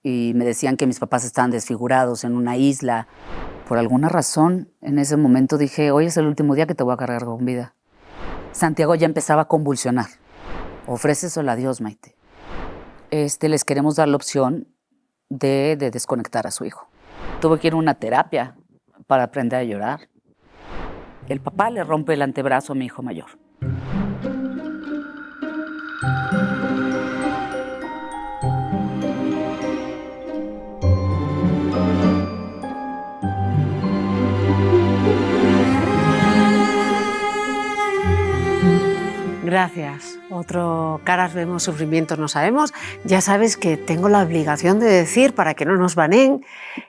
y me decían que mis papás estaban desfigurados en una isla. Por alguna razón, en ese momento dije, hoy es el último día que te voy a cargar con vida. Santiago ya empezaba a convulsionar. Ofréceselo a Dios, Maite. Les queremos dar la opción de desconectar a su hijo. Tuve que ir a una terapia para aprender a llorar. El papá le rompe el antebrazo a mi hijo mayor. Gracias. Otro caras vemos, sufrimientos no sabemos. Ya sabes que tengo la obligación de decir, para que no nos baneen,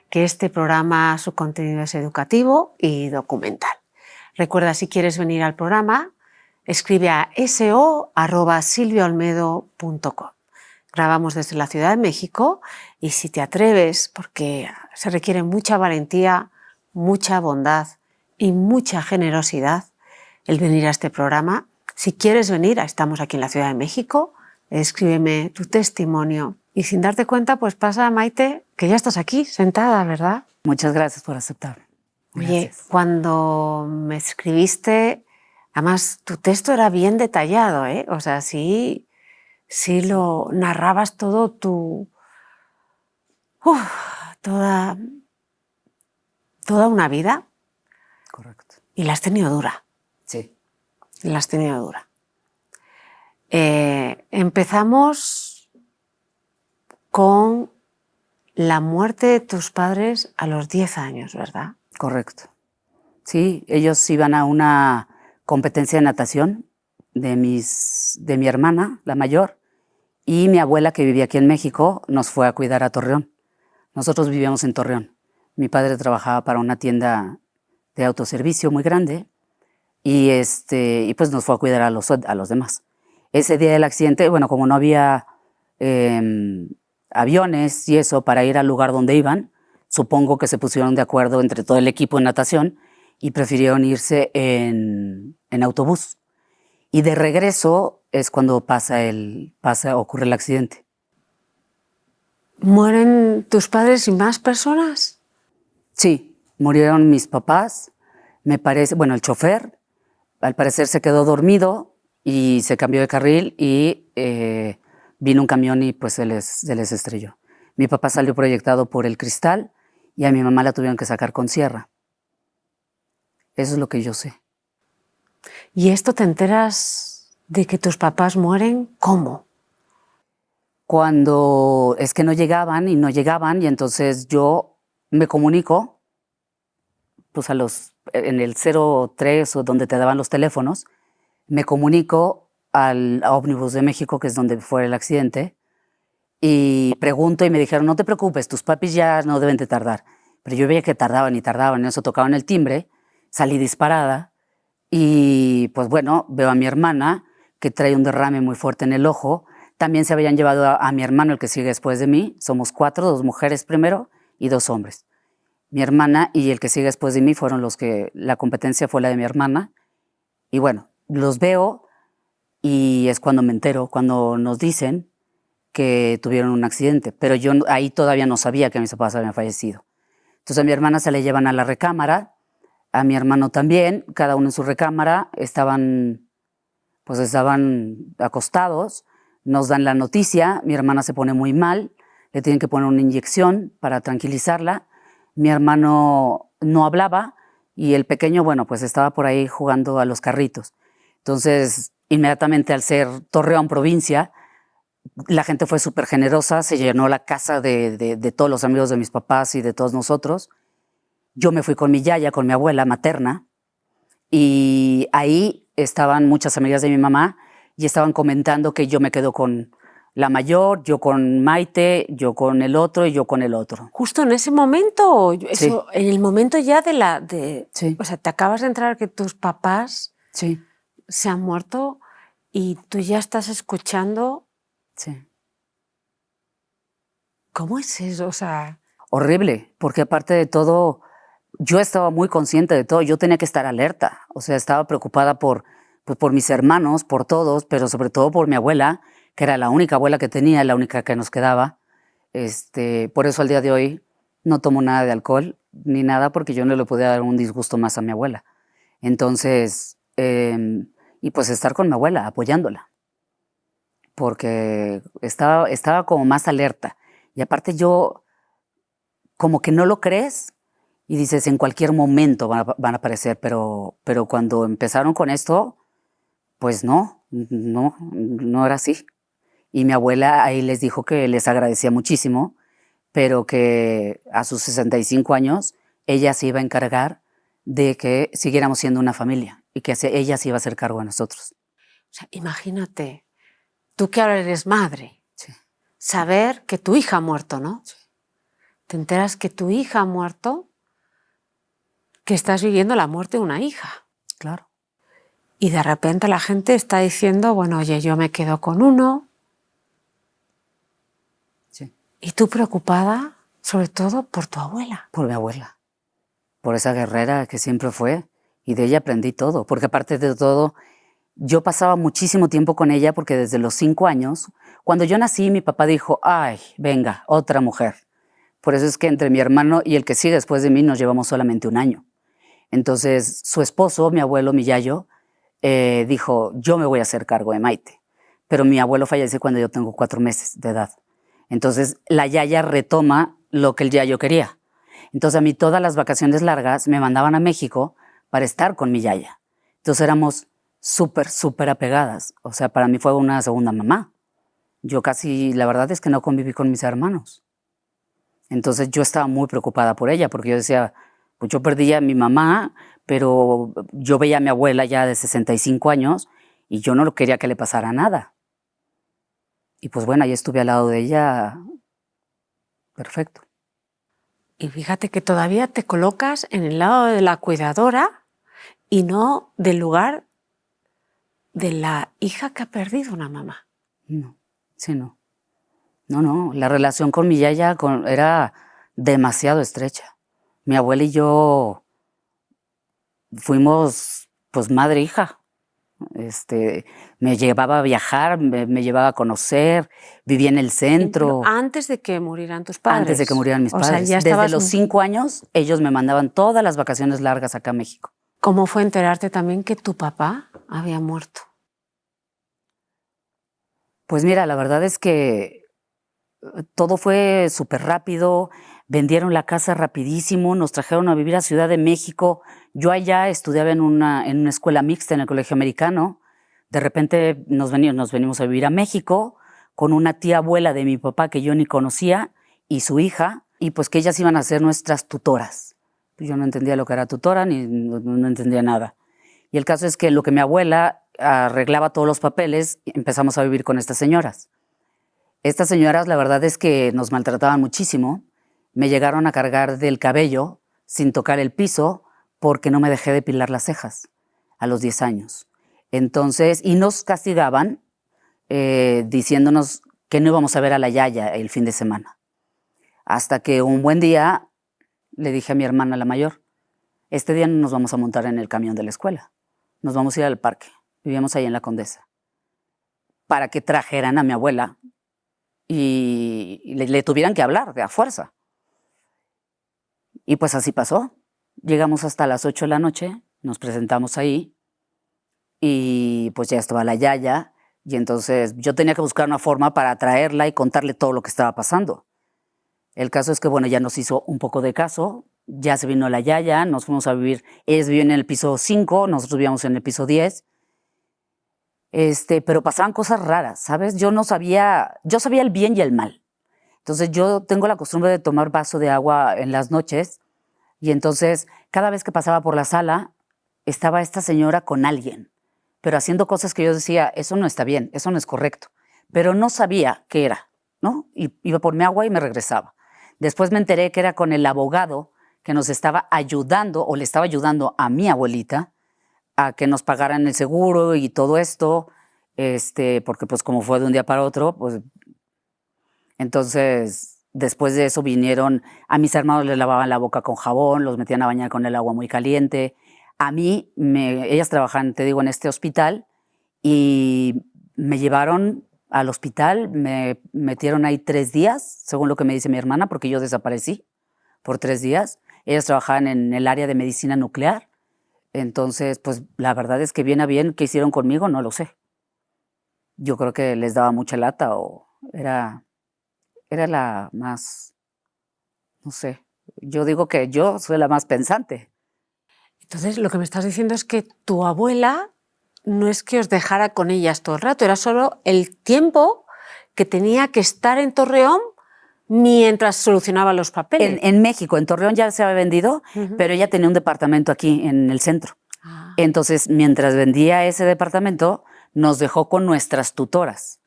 que este programa, su contenido es educativo y documental. Recuerda, si quieres venir al programa, escribe a so@silviaolmedo.com. Grabamos desde la Ciudad de México y si te atreves, porque se requiere mucha valentía, mucha bondad y mucha generosidad el venir a este programa. Si quieres venir, estamos aquí en la Ciudad de México, escríbeme tu testimonio y sin darte cuenta, pues pasa, Maite, que ya estás aquí sentada, ¿verdad? Muchas gracias por aceptar. Oye, cuando me escribiste, además tu texto era bien detallado, ¿eh? O sea, sí lo narrabas todo toda una vida. Correcto. Y la has tenido dura. Sí. La has tenido dura. Empezamos con la muerte de tus padres a los 10 años, ¿verdad? Correcto. Sí, ellos iban a una competencia de natación de mi hermana, la mayor, y mi abuela, que vivía aquí en México, nos fue a cuidar a Torreón. Nosotros vivíamos en Torreón. Mi padre trabajaba para una tienda de autoservicio muy grande y pues nos fue a cuidar a los demás. Ese día del accidente, bueno, como no había aviones y eso para ir al lugar donde iban, supongo que se pusieron de acuerdo entre todo el equipo de natación y prefirieron irse en autobús. Y de regreso es cuando ocurre el accidente. ¿Mueren tus padres y más personas? Sí, murieron mis papás, me parece, bueno, el chofer, al parecer se quedó dormido y se cambió de carril y vino un camión y pues se les estrelló. Mi papá salió proyectado por el cristal y a mi mamá la tuvieron que sacar con sierra. Eso es lo que yo sé. ¿Y esto te enteras de que tus papás mueren? ¿Cómo? Cuando es que no llegaban y entonces yo me comunico pues en el 03 o donde te daban los teléfonos, me comunico a Ómnibus de México, que es donde fue el accidente, y pregunto y me dijeron, no te preocupes, tus papis ya no deben de tardar. Pero yo veía que tardaban, en eso tocaban el timbre, salí disparada y pues bueno, veo a mi hermana que trae un derrame muy fuerte en el ojo. También se habían llevado a mi hermano, el que sigue después de mí. Somos 4, 2 mujeres primero y 2 hombres. Mi hermana y el que sigue después de mí fueron los que, la competencia fue la de mi hermana. Y bueno, los veo y es cuando me entero, cuando nos dicen que tuvieron un accidente. Pero yo ahí todavía no sabía que mis papás habían fallecido. Entonces a mi hermana se le llevan a la recámara, a mi hermano también, cada uno en su recámara, estaban acostados, nos dan la noticia, mi hermana se pone muy mal, le tienen que poner una inyección para tranquilizarla, mi hermano no hablaba y el pequeño, bueno, pues estaba por ahí jugando a los carritos. Entonces, inmediatamente al ser Torreón, provincia, la gente fue súper generosa, se llenó la casa de todos los amigos de mis papás y de todos nosotros. Yo me fui con mi yaya, con mi abuela materna, y ahí estaban muchas amigas de mi mamá y estaban comentando que yo me quedo con la mayor, yo con Maite, yo con el otro y yo con el otro. ¿Justo en ese momento? Eso, Sí. En el momento ya Sí. O sea, te acabas de enterar que tus papás Sí. se han muerto y tú ya estás escuchando. Sí. ¿Cómo es eso? O sea... Horrible, porque aparte de todo, yo estaba muy consciente de todo, yo tenía que estar alerta, o sea, estaba preocupada por mis hermanos, por todos, pero sobre todo por mi abuela, que era la única abuela que tenía, la única que nos quedaba, Por eso al día de hoy no tomo nada de alcohol ni nada porque yo no le podía dar un disgusto más a mi abuela. Entonces, y pues estar con mi abuela, apoyándola, porque estaba como más alerta. Y aparte yo, como que no lo crees y dices, en cualquier momento van a aparecer, pero cuando empezaron con esto, pues no era así. Y mi abuela ahí les dijo que les agradecía muchísimo, pero que a sus 65 años ella se iba a encargar de que siguiéramos siendo una familia y que ella se iba a hacer cargo de nosotros. O sea, imagínate, tú que ahora eres madre, Sí. saber que tu hija ha muerto, ¿no? Sí. Te enteras que tu hija ha muerto, que estás viviendo la muerte de una hija. Claro. Y de repente la gente está diciendo, bueno, oye, yo me quedo con uno. Sí. Y tú preocupada, sobre todo, por tu abuela. Por mi abuela, por esa guerrera que siempre fue, y de ella aprendí todo, porque aparte de todo, yo pasaba muchísimo tiempo con ella porque desde los 5 años, cuando yo nací, mi papá dijo, ay, venga, otra mujer. Por eso es que entre mi hermano y el que sigue después de mí nos llevamos solamente 1 año. Entonces, su esposo, mi abuelo, mi yayo, dijo, yo me voy a hacer cargo de Maite. Pero mi abuelo fallece cuando yo tengo 4 meses de edad. Entonces, la yaya retoma lo que el yayo quería. Entonces, a mí todas las vacaciones largas me mandaban a México para estar con mi yaya. Entonces, éramos súper apegadas. O sea, para mí fue una segunda mamá. Yo casi, la verdad es que no conviví con mis hermanos. Entonces, yo estaba muy preocupada por ella, porque yo decía, pues yo perdí a mi mamá, pero yo veía a mi abuela ya de 65 años y yo no quería que le pasara nada. Y pues bueno, ahí estuve al lado de ella, perfecto. Y fíjate que todavía te colocas en el lado de la cuidadora y no del lugar de la hija que ha perdido una mamá. No, sí, no. No, la relación con mi yaya era demasiado estrecha. Mi abuela y yo fuimos pues madre e hija. Me llevaba a viajar, me llevaba a conocer, vivía en el centro. Antes de que murieran tus padres. Antes de que murieran mis padres. O sea, ya desde los 5 años, ellos me mandaban todas las vacaciones largas acá a México. ¿Cómo fue enterarte también que tu papá había muerto? Pues mira, la verdad es que todo fue súper rápido, vendieron la casa rapidísimo, nos trajeron a vivir a Ciudad de México. Yo allá estudiaba en una escuela mixta en el colegio americano. De repente nos venimos a vivir a México con una tía abuela de mi papá que yo ni conocía y su hija, y pues que ellas iban a ser nuestras tutoras. Yo no entendía lo que era tutora ni no entendía nada. Y el caso es que lo que mi abuela arreglaba todos los papeles, empezamos a vivir con estas señoras. Estas señoras, la verdad es que nos maltrataban muchísimo. Me llegaron a cargar del cabello sin tocar el piso porque no me dejé depilar las cejas a los 10 años. Entonces, y nos castigaban diciéndonos que no íbamos a ver a la yaya el fin de semana. Hasta que un buen día le dije a mi hermana, la mayor, este día no nos vamos a montar en el camión de la escuela, nos vamos a ir al parque. Vivíamos ahí en la Condesa. Para que trajeran a mi abuela y le tuvieran que hablar de a fuerza. Y pues así pasó. Llegamos hasta las 8 de la noche, nos presentamos ahí y pues ya estaba la yaya y entonces yo tenía que buscar una forma para traerla y contarle todo lo que estaba pasando. El caso es que, bueno, ya nos hizo un poco de caso, ya se vino la yaya, nos fuimos a vivir, ellos vivían en el piso 5, nosotros vivíamos en el piso 10, pero pasaban cosas raras, ¿sabes? Yo sabía el bien y el mal. Entonces yo tengo la costumbre de tomar vaso de agua en las noches y entonces cada vez que pasaba por la sala estaba esta señora con alguien, pero haciendo cosas que yo decía, eso no está bien, eso no es correcto, pero no sabía qué era, ¿no? Y iba por mi agua y me regresaba. Después me enteré que era con el abogado que nos estaba ayudando o le estaba ayudando a mi abuelita a que nos pagaran el seguro y todo esto, porque pues como fue de un día para otro, pues entonces después de eso vinieron, a mis hermanos les lavaban la boca con jabón, los metían a bañar con el agua muy caliente. A mí, ellas trabajan, te digo, en este hospital y me llevaron al hospital, me metieron ahí 3 días, según lo que me dice mi hermana, porque yo desaparecí por 3 días. Ellas trabajaban en el área de medicina nuclear. Entonces, pues la verdad es que bien a bien, ¿qué hicieron conmigo? No lo sé. Yo creo que les daba mucha lata o era la más, no sé. Yo digo que yo soy la más pensante. Entonces, lo que me estás diciendo es que tu abuela no es que os dejara con ellas todo el rato, era solo el tiempo que tenía que estar en Torreón mientras solucionaba los papeles. En México, en Torreón ya se había vendido, pero ella tenía un departamento aquí en el centro. Entonces, mientras vendía ese departamento, nos dejó con nuestras tutoras,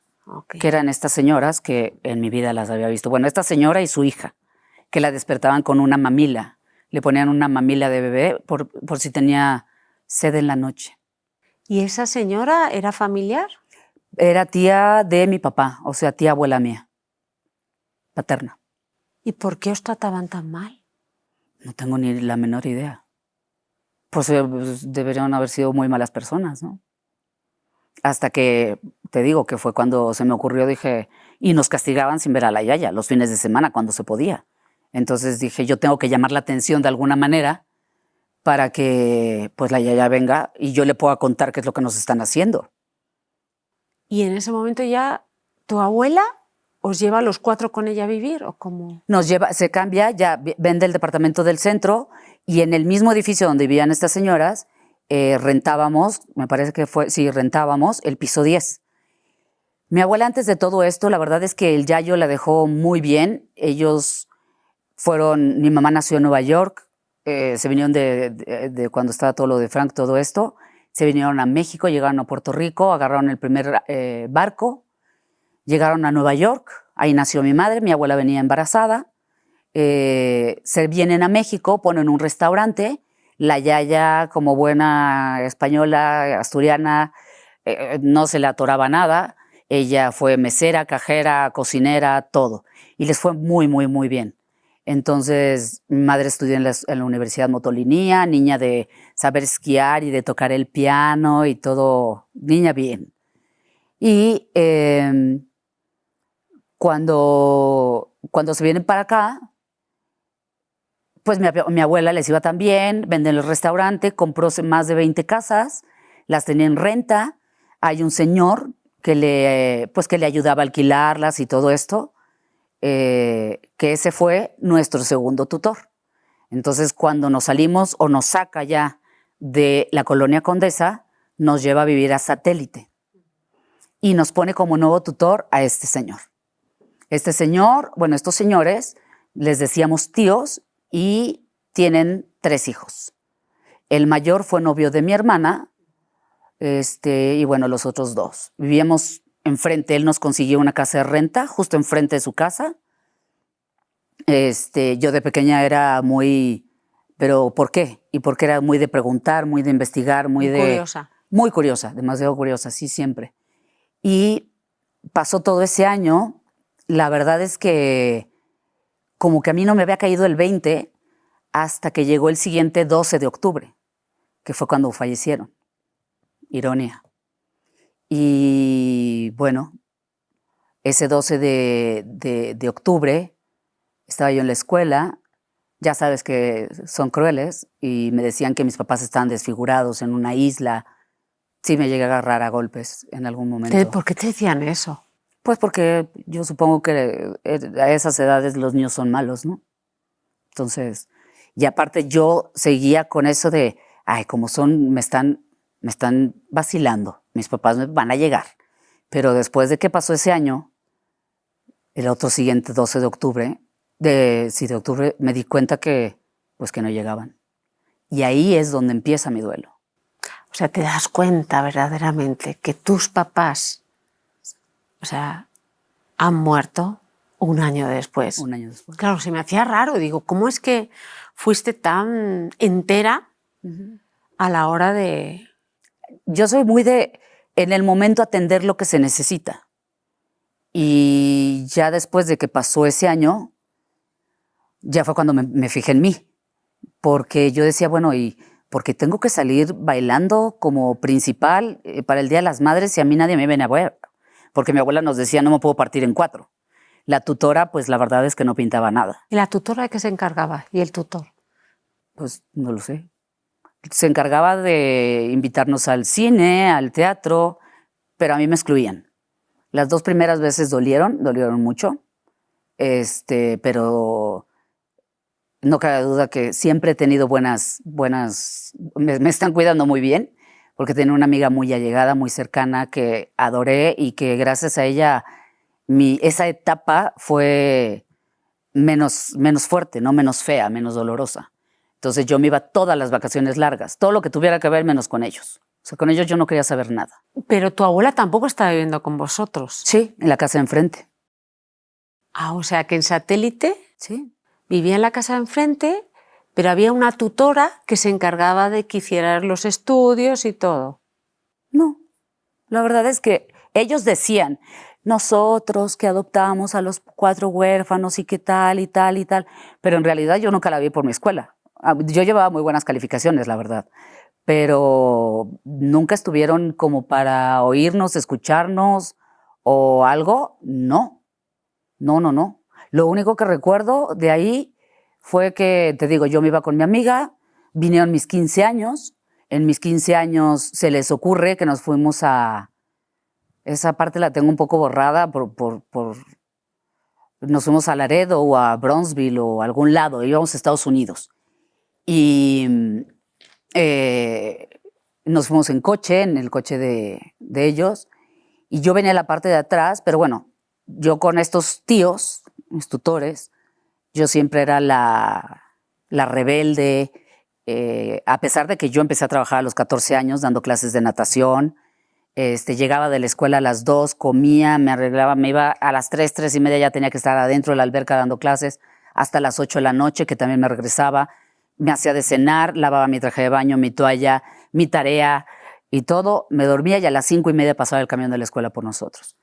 que eran estas señoras que en mi vida las había visto. Bueno, esta señora y su hija, que la despertaban con una mamila. Le ponían una mamila de bebé por si tenía sed en la noche. ¿Y esa señora era familiar? Era tía de mi papá, o sea, tía abuela mía, paterna. ¿Y por qué os trataban tan mal? No tengo ni la menor idea. Pues deberían haber sido muy malas personas, ¿no? Hasta que, te digo, que fue cuando se me ocurrió, dije, y nos castigaban sin ver a la yaya, los fines de semana, cuando se podía. Entonces dije, yo tengo que llamar la atención de alguna manera para que pues la yaya venga y yo le pueda contar qué es lo que nos están haciendo. ¿Y en ese momento ya tu abuela os lleva a los 4 con ella a vivir o cómo? Nos lleva, se cambia, ya vende el departamento del centro y en el mismo edificio donde vivían estas señoras rentábamos, me parece que fue, sí, rentábamos el piso 10. Mi abuela antes de todo esto, la verdad es que el yayo la dejó muy bien. Ellos fueron, mi mamá nació en Nueva York, se vinieron de cuando estaba todo lo de Frank, todo esto, se vinieron a México, llegaron a Puerto Rico, agarraron el primer barco, llegaron a Nueva York, ahí nació mi madre, mi abuela venía embarazada, se vienen a México, ponen un restaurante, la yaya como buena española, asturiana, no se le atoraba nada, ella fue mesera, cajera, cocinera, todo, y les fue muy, muy, muy bien. Entonces, mi madre estudió en la Universidad Motolinía, niña de saber esquiar y de tocar el piano y todo, niña bien. Y cuando se vienen para acá, pues mi abuela les iba tan bien, venden el restaurante, compró más de 20 casas, las tenía en renta, hay un señor que le ayudaba a alquilarlas y todo esto, que ese fue nuestro segundo tutor. Entonces, cuando nos salimos o nos saca ya de la colonia Condesa, nos lleva a vivir a Satélite y nos pone como nuevo tutor a este señor. Este señor, bueno, estos señores, les decíamos tíos y tienen 3 hijos. El mayor fue novio de mi hermana, y bueno, los otros 2. Vivíamos enfrente, él nos consiguió una casa de renta justo enfrente de su casa. Yo de pequeña era muy, ¿pero por qué? Y porque era muy de preguntar, muy de investigar, muy curiosa. Muy curiosa, demasiado curiosa, sí, siempre. Y pasó todo ese año, la verdad es que como que a mí no me había caído el 20 hasta que llegó el siguiente 12 de octubre, que fue cuando fallecieron. Ironía. Y bueno, ese 12 de octubre estaba yo en la escuela, ya sabes que son crueles, y me decían que mis papás estaban desfigurados en una isla. Sí me llegué a agarrar a golpes en algún momento. ¿Por qué te decían eso? Pues porque yo supongo que a esas edades los niños son malos, ¿no? Entonces, y aparte yo seguía con eso de, ay, como son, me están vacilando, mis papás me van a llegar. Pero después de que pasó ese año, el otro siguiente, 12 de octubre, de octubre, me di cuenta que no llegaban. Y ahí es donde empieza mi duelo. O sea, te das cuenta verdaderamente que tus papás, o sea, han muerto un año después. Un año después. Claro, se me hacía raro. Digo, ¿cómo es que fuiste tan entera a la hora de...? Yo soy muy de, en el momento, atender lo que se necesita. Y ya después de que pasó ese año, ya fue cuando me fijé en mí. Porque yo decía, bueno, ¿y por qué tengo que salir bailando como principal para el Día de las Madres si a mí nadie me viene a ver? porque mi abuela nos decía no me puedo partir en 4. La tutora, pues la verdad es que no pintaba nada. ¿Y la tutora de qué se encargaba? ¿Y el tutor? Pues no lo sé. Se encargaba de invitarnos al cine, al teatro, pero a mí me excluían. Las 2 primeras veces dolieron mucho, pero no cabe duda que siempre he tenido me están cuidando muy bien, porque tenía una amiga muy allegada, muy cercana, que adoré y que gracias a ella esa etapa fue menos fuerte, ¿no? Menos fea, menos dolorosa. Entonces yo me iba todas las vacaciones largas, todo lo que tuviera que ver menos con ellos. O sea, con ellos yo no quería saber nada. Pero tu abuela tampoco estaba viviendo con vosotros. Sí, en la casa de enfrente. Ah, o sea que en satélite Sí. vivía en la casa de enfrente, pero había una tutora que se encargaba de que hicieras los estudios y todo. No, la verdad es que ellos decían, nosotros que adoptamos a los 4 huérfanos y qué tal y tal y tal, pero en realidad yo nunca la vi por mi escuela. Yo llevaba muy buenas calificaciones, la verdad, pero nunca estuvieron como para oírnos, escucharnos o algo. No, no, no, no. Lo único que recuerdo de ahí fue que, te digo, yo me iba con mi amiga, vinieron mis 15 años, en mis 15 años se les ocurre que nos fuimos a... Esa parte la tengo un poco borrada nos fuimos a Laredo o a Bronzeville o a algún lado, íbamos a Estados Unidos. Y nos fuimos en coche, en el coche de ellos, y yo venía a la parte de atrás, pero bueno, yo con estos tíos, mis tutores, yo siempre era la rebelde, a pesar de que yo empecé a trabajar a los 14 años dando clases de natación. Llegaba de la escuela a las 2, comía, me arreglaba, me iba a las 3, 3:30, ya tenía que estar adentro de la alberca dando clases, hasta las 8 de la noche, que también me regresaba, me hacía de cenar, lavaba mi traje de baño, mi toalla, mi tarea y todo, me dormía y a las 5:30 pasaba el camión de la escuela por nosotros.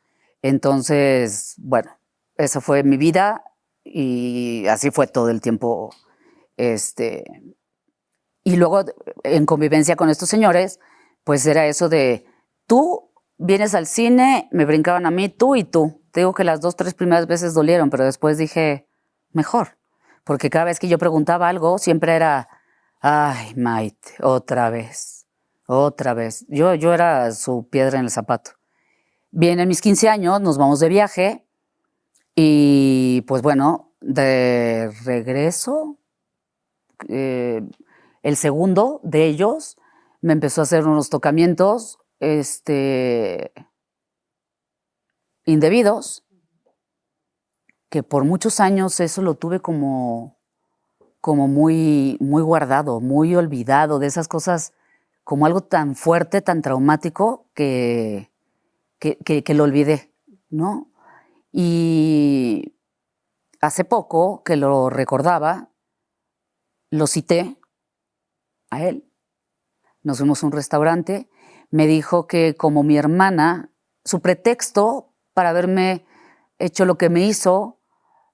Entonces, bueno, esa fue mi vida y así fue todo el tiempo. Y luego, en convivencia con estos señores, pues era eso de... Tú vienes al cine, me brincaban a mí, tú y tú. Te digo que las 2, 3 primeras veces dolieron, pero después dije, mejor. Porque cada vez que yo preguntaba algo, siempre era, ay, Maite, otra vez, otra vez. Yo era su piedra en el zapato. Vienen mis 15 años, nos vamos de viaje y pues bueno, de regreso, el segundo de ellos me empezó a hacer unos tocamientos indebidos, que por muchos años eso lo tuve como muy, muy guardado, muy olvidado, de esas cosas, como algo tan fuerte, tan traumático, que lo olvidé, ¿no? Y hace poco que lo recordaba, lo cité a él. Nos fuimos a un restaurante, me dijo que como mi hermana, su pretexto para haberme hecho lo que me hizo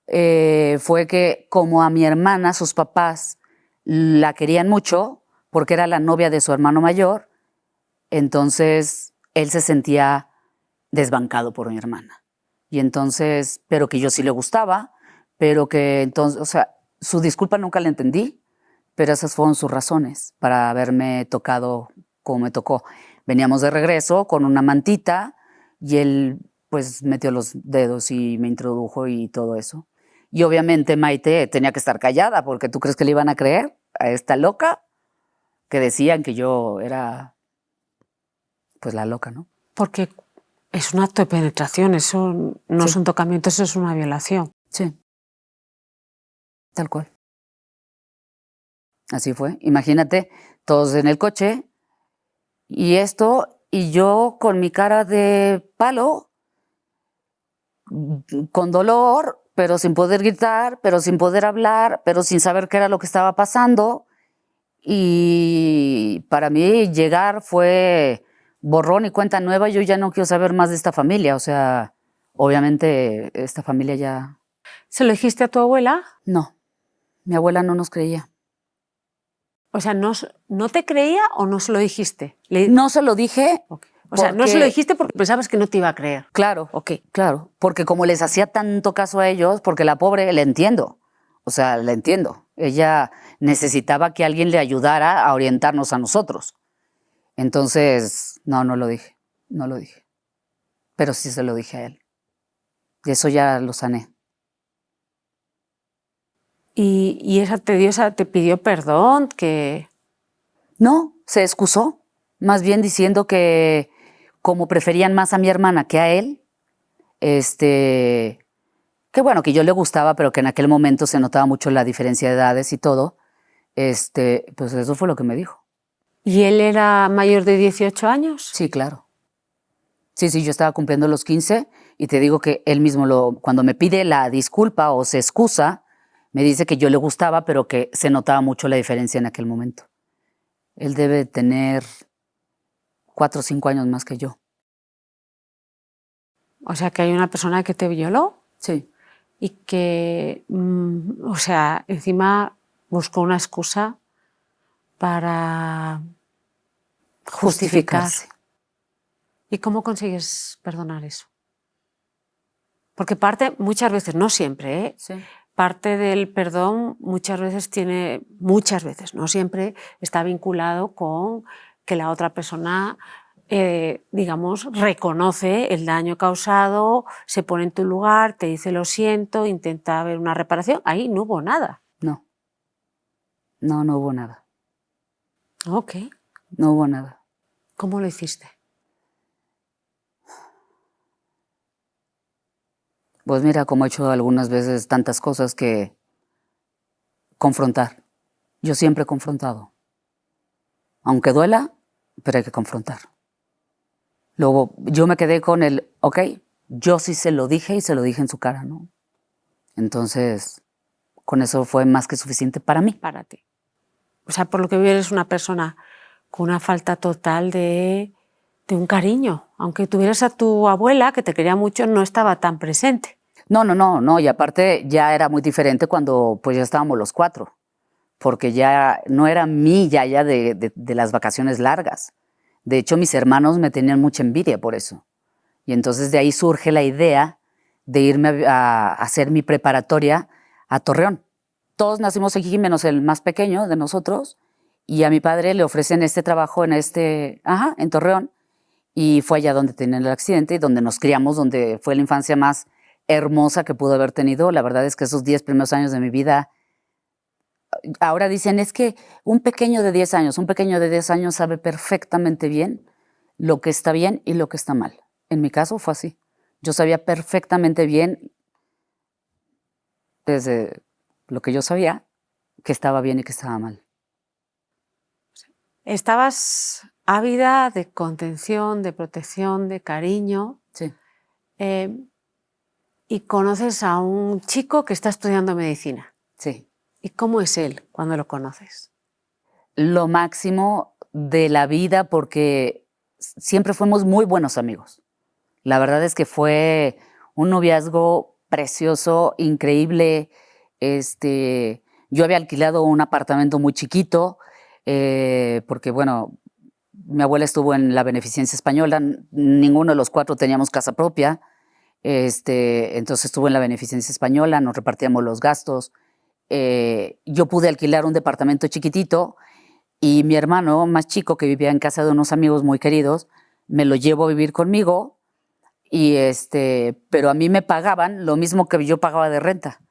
fue que como a mi hermana, sus papás la querían mucho porque era la novia de su hermano mayor, entonces él se sentía desbancado por mi hermana. Y entonces, pero que yo sí le gustaba, pero que entonces, o sea, su disculpa nunca la entendí, pero esas fueron sus razones para haberme tocado como me tocó. Veníamos de regreso con una mantita y él pues metió los dedos y me introdujo y todo eso. Y obviamente Maite tenía que estar callada porque ¿tú crees que le iban a creer a esta loca? Que decían que yo era pues la loca, ¿no? Porque es un acto de penetración, eso no Sí. es un tocamiento, eso es una violación. Sí, tal cual. Así fue. Imagínate, todos en el coche y esto, y yo con mi cara de palo, con dolor, pero sin poder gritar, pero sin poder hablar, pero sin saber qué era lo que estaba pasando. Y para mí llegar fue borrón y cuenta nueva. Yo ya no quiero saber más de esta familia. O sea, obviamente esta familia ya... ¿Se lo dijiste a tu abuela? No, mi abuela no nos creía. O sea, ¿no te creía o no se lo dijiste? No se lo dije Ok. O sea, no se lo dijiste porque pensabas que no te iba a creer. Claro, Ok. claro, porque como les hacía tanto caso a ellos, porque la pobre, le entiendo, o sea, la entiendo. Ella necesitaba que alguien le ayudara a orientarnos a nosotros. Entonces, no lo dije, no lo dije. Pero sí se lo dije a él. Y eso ya lo sané. Y esa te pidió perdón, que... No, se excusó, más bien diciendo que como preferían más a mi hermana que a él, que bueno, que yo le gustaba, pero que en aquel momento se notaba mucho la diferencia de edades y todo, pues eso fue lo que me dijo. ¿Y él era mayor de 18 años? Sí, claro. Sí, yo estaba cumpliendo los 15 y te digo que él mismo cuando me pide la disculpa o se excusa, me dice que yo le gustaba, pero que se notaba mucho la diferencia en aquel momento. Él debe tener 4 o 5 años más que yo. O sea, que hay una persona que te violó Sí. y que, o sea, encima buscó una excusa para justificar. Justificarse. ¿Y cómo consigues perdonar eso? Porque parte, muchas veces, no siempre, ¿eh? Sí. Parte del perdón muchas veces, no siempre, está vinculado con que la otra persona, digamos, reconoce el daño causado, se pone en tu lugar, te dice lo siento, intenta ver una reparación. Ahí no hubo nada. No hubo nada. Ok. No hubo nada. ¿Cómo lo hiciste? Pues mira, como he hecho algunas veces tantas cosas que confrontar. Yo siempre he confrontado. Aunque duela, pero hay que confrontar. Luego yo me quedé con ok, yo sí se lo dije y se lo dije en su cara, ¿no? Entonces, con eso fue más que suficiente para mí. Para ti. O sea, por lo que veo eres una persona con una falta total de un cariño. Aunque tuvieras a tu abuela, que te quería mucho, no estaba tan presente. No, y aparte ya era muy diferente cuando pues ya estábamos los 4, porque ya no era mi yaya de las vacaciones largas. De hecho, mis hermanos me tenían mucha envidia por eso. Y entonces de ahí surge la idea de irme a hacer mi preparatoria a Torreón. Todos nacimos aquí, menos el más pequeño de nosotros, y a mi padre le ofrecen este trabajo en Torreón, y fue allá donde tenían el accidente y donde nos criamos, donde fue la infancia más hermosa que pudo haber tenido. La verdad es que esos 10 primeros años de mi vida, ahora dicen, es que un pequeño de 10 años sabe perfectamente bien lo que está bien y lo que está mal. En mi caso fue así. Yo sabía perfectamente bien, desde lo que yo sabía, que estaba bien y que estaba mal. Estabas ávida de contención, de protección, de cariño. Sí. Y conoces a un chico que está estudiando medicina. Sí. ¿Y cómo es él cuando lo conoces? Lo máximo de la vida, porque siempre fuimos muy buenos amigos. La verdad es que fue un noviazgo precioso, increíble. Yo había alquilado un apartamento muy chiquito, porque, bueno, mi abuela estuvo en la Beneficencia Española, ninguno de los 4 teníamos casa propia, entonces estuvo en la Beneficencia Española, nos repartíamos los gastos. Yo pude alquilar un departamento chiquitito y mi hermano más chico, que vivía en casa de unos amigos muy queridos, me lo llevo a vivir conmigo. Pero a mí me pagaban lo mismo que yo pagaba de renta.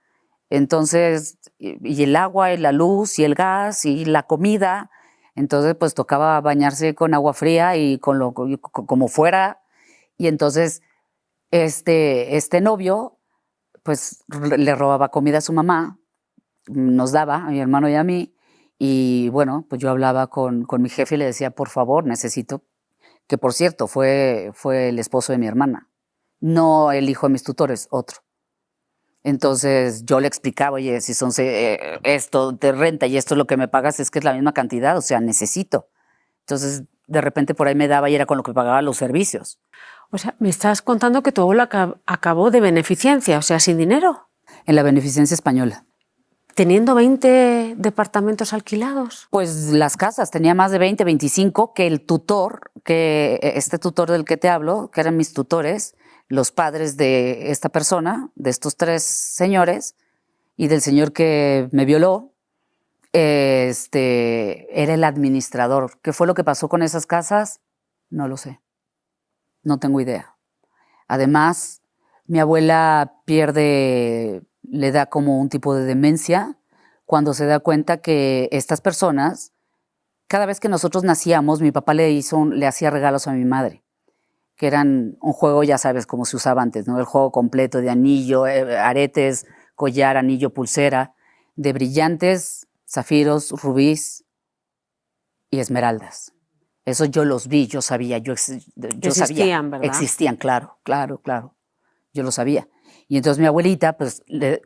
Entonces, y el agua, y la luz, y el gas, y la comida. Entonces, pues tocaba bañarse con agua fría y como fuera. Y entonces, este novio, pues le robaba comida a su mamá, nos daba, a mi hermano y a mí. Y bueno, pues yo hablaba con mi jefe y le decía, por favor, necesito, que por cierto, fue el esposo de mi hermana. No el hijo de mis tutores, otro. Entonces yo le explicaba, oye, si son esto de renta y esto es lo que me pagas, es que es la misma cantidad, o sea, necesito. Entonces, de repente por ahí me daba y era con lo que pagaba los servicios. O sea, me estás contando que tu abuela acabó de beneficencia, o sea, sin dinero. En la Beneficencia Española. ¿Teniendo 20 departamentos alquilados? Pues las casas, tenía más de 20, 25, que el tutor, que este tutor del que te hablo, que eran mis tutores, los padres de esta persona, de estos 3 señores, y del señor que me violó, era el administrador. ¿Qué fue lo que pasó con esas casas? No lo sé. No tengo idea. Además, mi abuela le da como un tipo de demencia cuando se da cuenta que estas personas, cada vez que nosotros nacíamos, mi papá le hacía regalos a mi madre, que eran un juego, ya sabes, como se usaba antes, ¿no? El juego completo de anillo, aretes, collar, anillo, pulsera, de brillantes, zafiros, rubíes y esmeraldas. Eso yo los vi, yo sabía, yo Existían, sabía. ¿verdad? Existían, claro, claro, claro. Yo lo sabía. Y entonces mi abuelita, pues,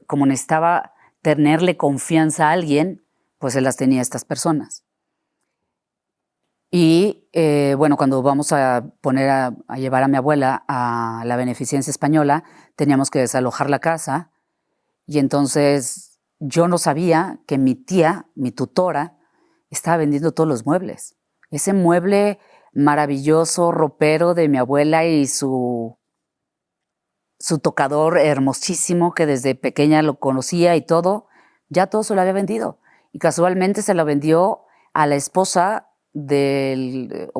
como necesitaba tenerle confianza a alguien, pues él las tenía a estas personas. Y bueno, cuando vamos a llevar a mi abuela a la Beneficencia Española, teníamos que desalojar la casa. Y entonces yo no sabía que mi tía, mi tutora, estaba vendiendo todos los muebles. Ese mueble maravilloso, ropero de mi abuela y su tocador hermosísimo, que desde pequeña lo conocía y todo, ya todo se lo había vendido. Y casualmente se lo vendió a la esposa al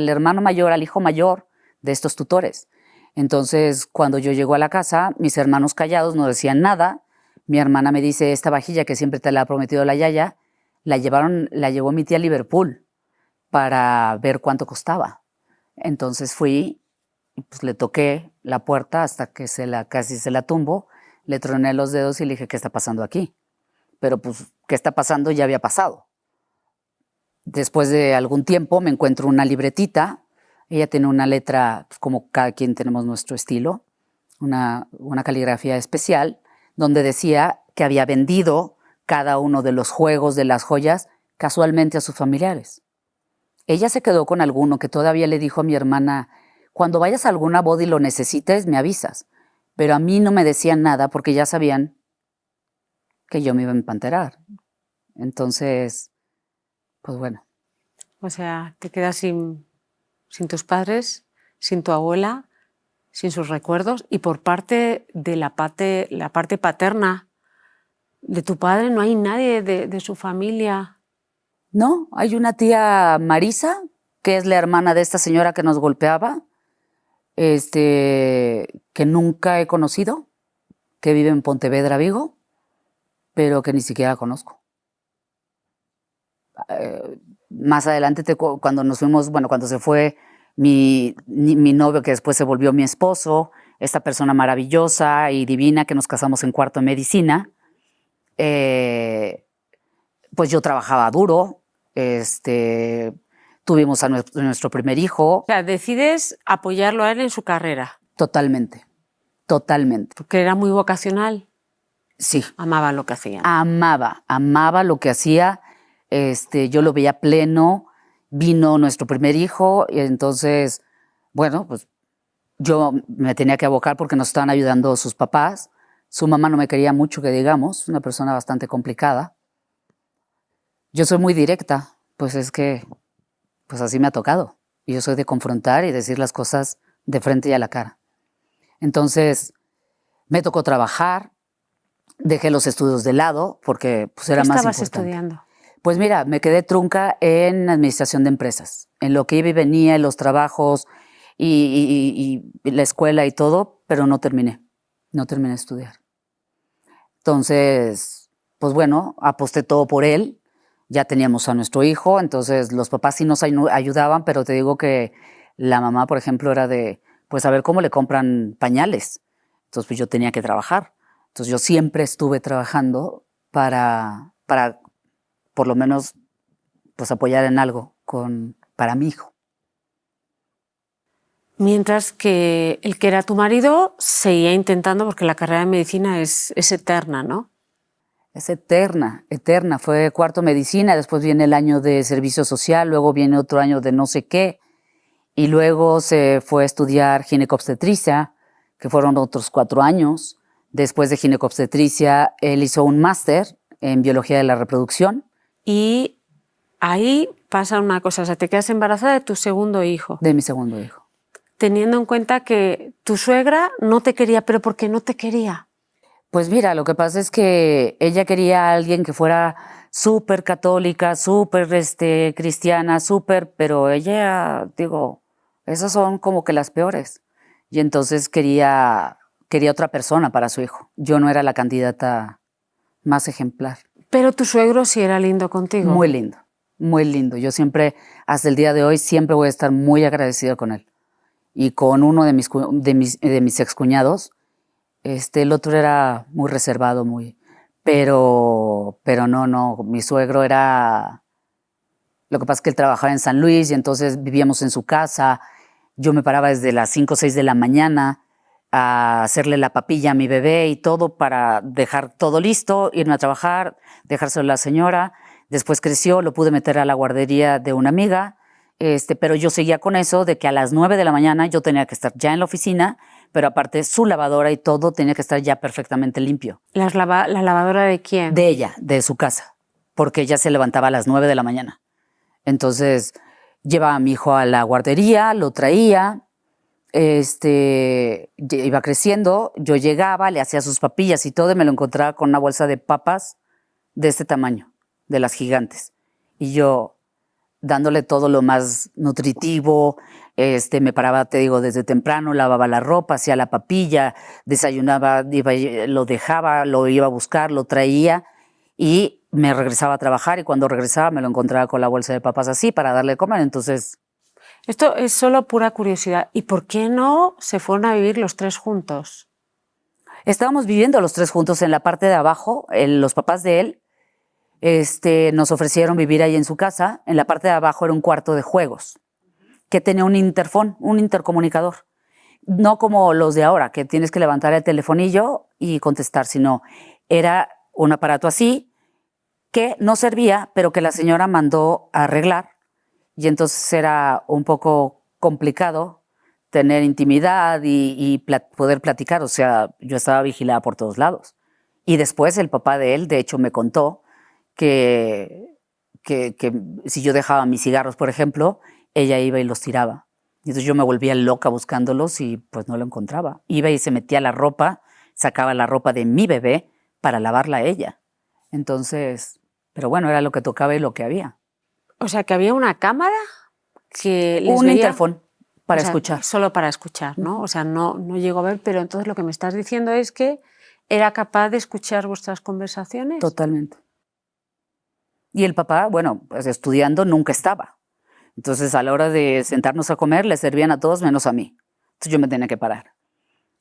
hermano mayor, al hijo mayor de estos tutores. Entonces, cuando yo llego a la casa, mis hermanos callados no decían nada. Mi hermana me dice, esta vajilla que siempre te la ha prometido la yaya, la llevó mi tía a Liverpool para ver cuánto costaba. Entonces fui, pues le toqué la puerta hasta que casi se la tumbo, le troné los dedos y le dije, ¿qué está pasando aquí? Pero pues, ¿qué está pasando? Ya había pasado. Después de algún tiempo me encuentro una libretita, ella tiene una letra, pues, como cada quien tenemos nuestro estilo, una caligrafía especial, donde decía que había vendido cada uno de los juegos, de las joyas, casualmente a sus familiares. Ella se quedó con alguno que todavía le dijo a mi hermana, cuando vayas a alguna boda y lo necesites, me avisas. Pero a mí no me decían nada porque ya sabían que yo me iba a empanterar. Entonces, pues bueno. O sea, te quedas sin tus padres, sin tu abuela, sin sus recuerdos, y por parte de la parte paterna de tu padre no hay nadie de su familia. No, hay una tía Marisa, que es la hermana de esta señora que nos golpeaba, que nunca he conocido, que vive en Pontevedra, Vigo, pero que ni siquiera conozco. Más adelante, cuando nos fuimos, bueno, cuando se fue mi novio, que después se volvió mi esposo, esta persona maravillosa y divina que nos casamos en cuarto de medicina, pues yo trabajaba duro, tuvimos a nuestro primer hijo. O sea, decides apoyarlo a él en su carrera. Totalmente, totalmente. Porque era muy vocacional. Sí. Amaba lo que hacía. Amaba lo que hacía. Yo lo veía pleno. Vino nuestro primer hijo y entonces, bueno, pues yo me tenía que abocar porque nos estaban ayudando sus papás. Su mamá no me quería mucho, que digamos, una persona bastante complicada. Yo soy muy directa, pues es que, pues así me ha tocado. Y yo soy de confrontar y decir las cosas de frente y a la cara. Entonces, me tocó trabajar, dejé los estudios de lado porque pues, era más importante. ¿Qué estabas estudiando? Pues mira, me quedé trunca en administración de empresas, en lo que iba y venía, en los trabajos y la escuela y todo, pero no terminé de estudiar. Entonces, pues bueno, aposté todo por él, ya teníamos a nuestro hijo, entonces los papás sí nos ayudaban, pero te digo que la mamá, por ejemplo, era de, pues a ver cómo le compran pañales. Entonces, pues yo tenía que trabajar. Entonces, yo siempre estuve trabajando para por lo menos, pues apoyar en algo para mi hijo. Mientras que el que era tu marido seguía intentando, porque la carrera de medicina es eterna, ¿no? Es eterna. Fue cuarto medicina, después viene el año de servicio social, luego viene otro año de no sé qué, y luego se fue a estudiar ginecobstetricia, que fueron otros 4 años. Después de ginecobstetricia, él hizo un máster en biología de la reproducción. Y ahí pasa una cosa, o sea, te quedas embarazada de tu segundo hijo. De mi segundo hijo. Teniendo en cuenta que tu suegra no te quería, pero ¿por qué no te quería? Pues mira, lo que pasa es que ella quería a alguien que fuera súper católica, súper cristiana, súper, pero ella, digo, esas son como que las peores. Y entonces quería otra persona para su hijo. Yo no era la candidata más ejemplar. Pero tu suegro sí era lindo contigo. Muy lindo, muy lindo. Yo siempre, hasta el día de hoy, siempre voy a estar muy agradecido con él. Y con uno de mis excuñados, el otro era muy reservado, pero no, mi suegro era, lo que pasa es que él trabajaba en San Luis y entonces vivíamos en su casa, yo me paraba desde las 5 o 6 de la mañana a hacerle la papilla a mi bebé y todo para dejar todo listo, irme a trabajar, dejárselo a la señora, después creció, lo pude meter a la guardería de una amiga, pero yo seguía con eso de que a las 9 de la mañana yo tenía que estar ya en la oficina, pero aparte su lavadora y todo tenía que estar ya perfectamente limpio. ¿La lavadora de quién? De ella, de su casa, porque ella se levantaba a las 9 de la mañana. Entonces llevaba a mi hijo a la guardería, lo traía, iba creciendo, yo llegaba, le hacía sus papillas y todo, y me lo encontraba con una bolsa de papas de este tamaño, de las gigantes. Y yo dándole todo lo más nutritivo, me paraba, te digo, desde temprano, lavaba la ropa, hacía la papilla, desayunaba, lo dejaba, lo iba a buscar, lo traía y me regresaba a trabajar y cuando regresaba me lo encontraba con la bolsa de papas así para darle de comer, entonces... Esto es solo pura curiosidad. ¿Y por qué no se fueron a vivir los tres juntos? Estábamos viviendo los tres juntos en la parte de abajo, los papás de él, nos ofrecieron vivir ahí en su casa. En la parte de abajo era un cuarto de juegos que tenía un interfón, un intercomunicador. No como los de ahora, que tienes que levantar el telefonillo y contestar, sino era un aparato así que no servía, pero que la señora mandó a arreglar. Y entonces era un poco complicado tener intimidad y poder platicar. O sea, yo estaba vigilada por todos lados. Y después el papá de él, de hecho, me contó que si yo dejaba mis cigarros, por ejemplo, ella iba y los tiraba. Y entonces yo me volvía loca buscándolos y pues no lo encontraba. Iba y se metía la ropa, sacaba la ropa de mi bebé para lavarla a ella. Entonces, pero bueno, era lo que tocaba y lo que había. O sea, que había una cámara que les Un veía... interfón para O sea, escuchar. solo para escuchar, ¿no? O sea, no llego a ver, pero entonces lo que me estás diciendo es que era capaz de escuchar vuestras conversaciones. Totalmente. Y el papá, bueno, pues estudiando nunca estaba. Entonces, a la hora de sentarnos a comer, le servían a todos menos a mí. Entonces, yo me tenía que parar.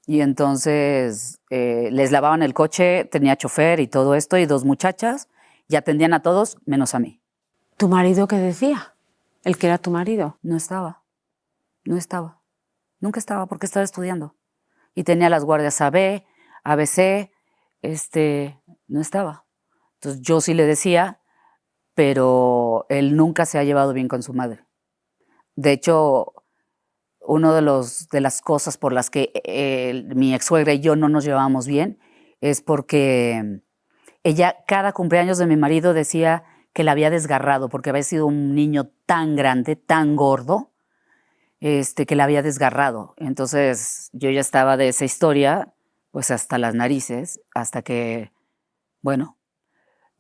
Y entonces, les lavaban el coche, tenía chofer y todo esto, y dos muchachas, y atendían a todos menos a mí. ¿Tu marido qué decía? ¿El que era tu marido? No estaba. No estaba. Nunca estaba porque estaba estudiando. Y tenía las guardias AB, ABC, no estaba. Entonces, yo sí le decía, pero él nunca se ha llevado bien con su madre. De hecho, una de las cosas por las que mi ex suegra y yo no nos llevábamos bien es porque ella cada cumpleaños de mi marido decía que la había desgarrado porque había sido un niño tan grande, tan gordo, que la había desgarrado. Entonces yo ya estaba de esa historia pues hasta las narices, hasta que, bueno,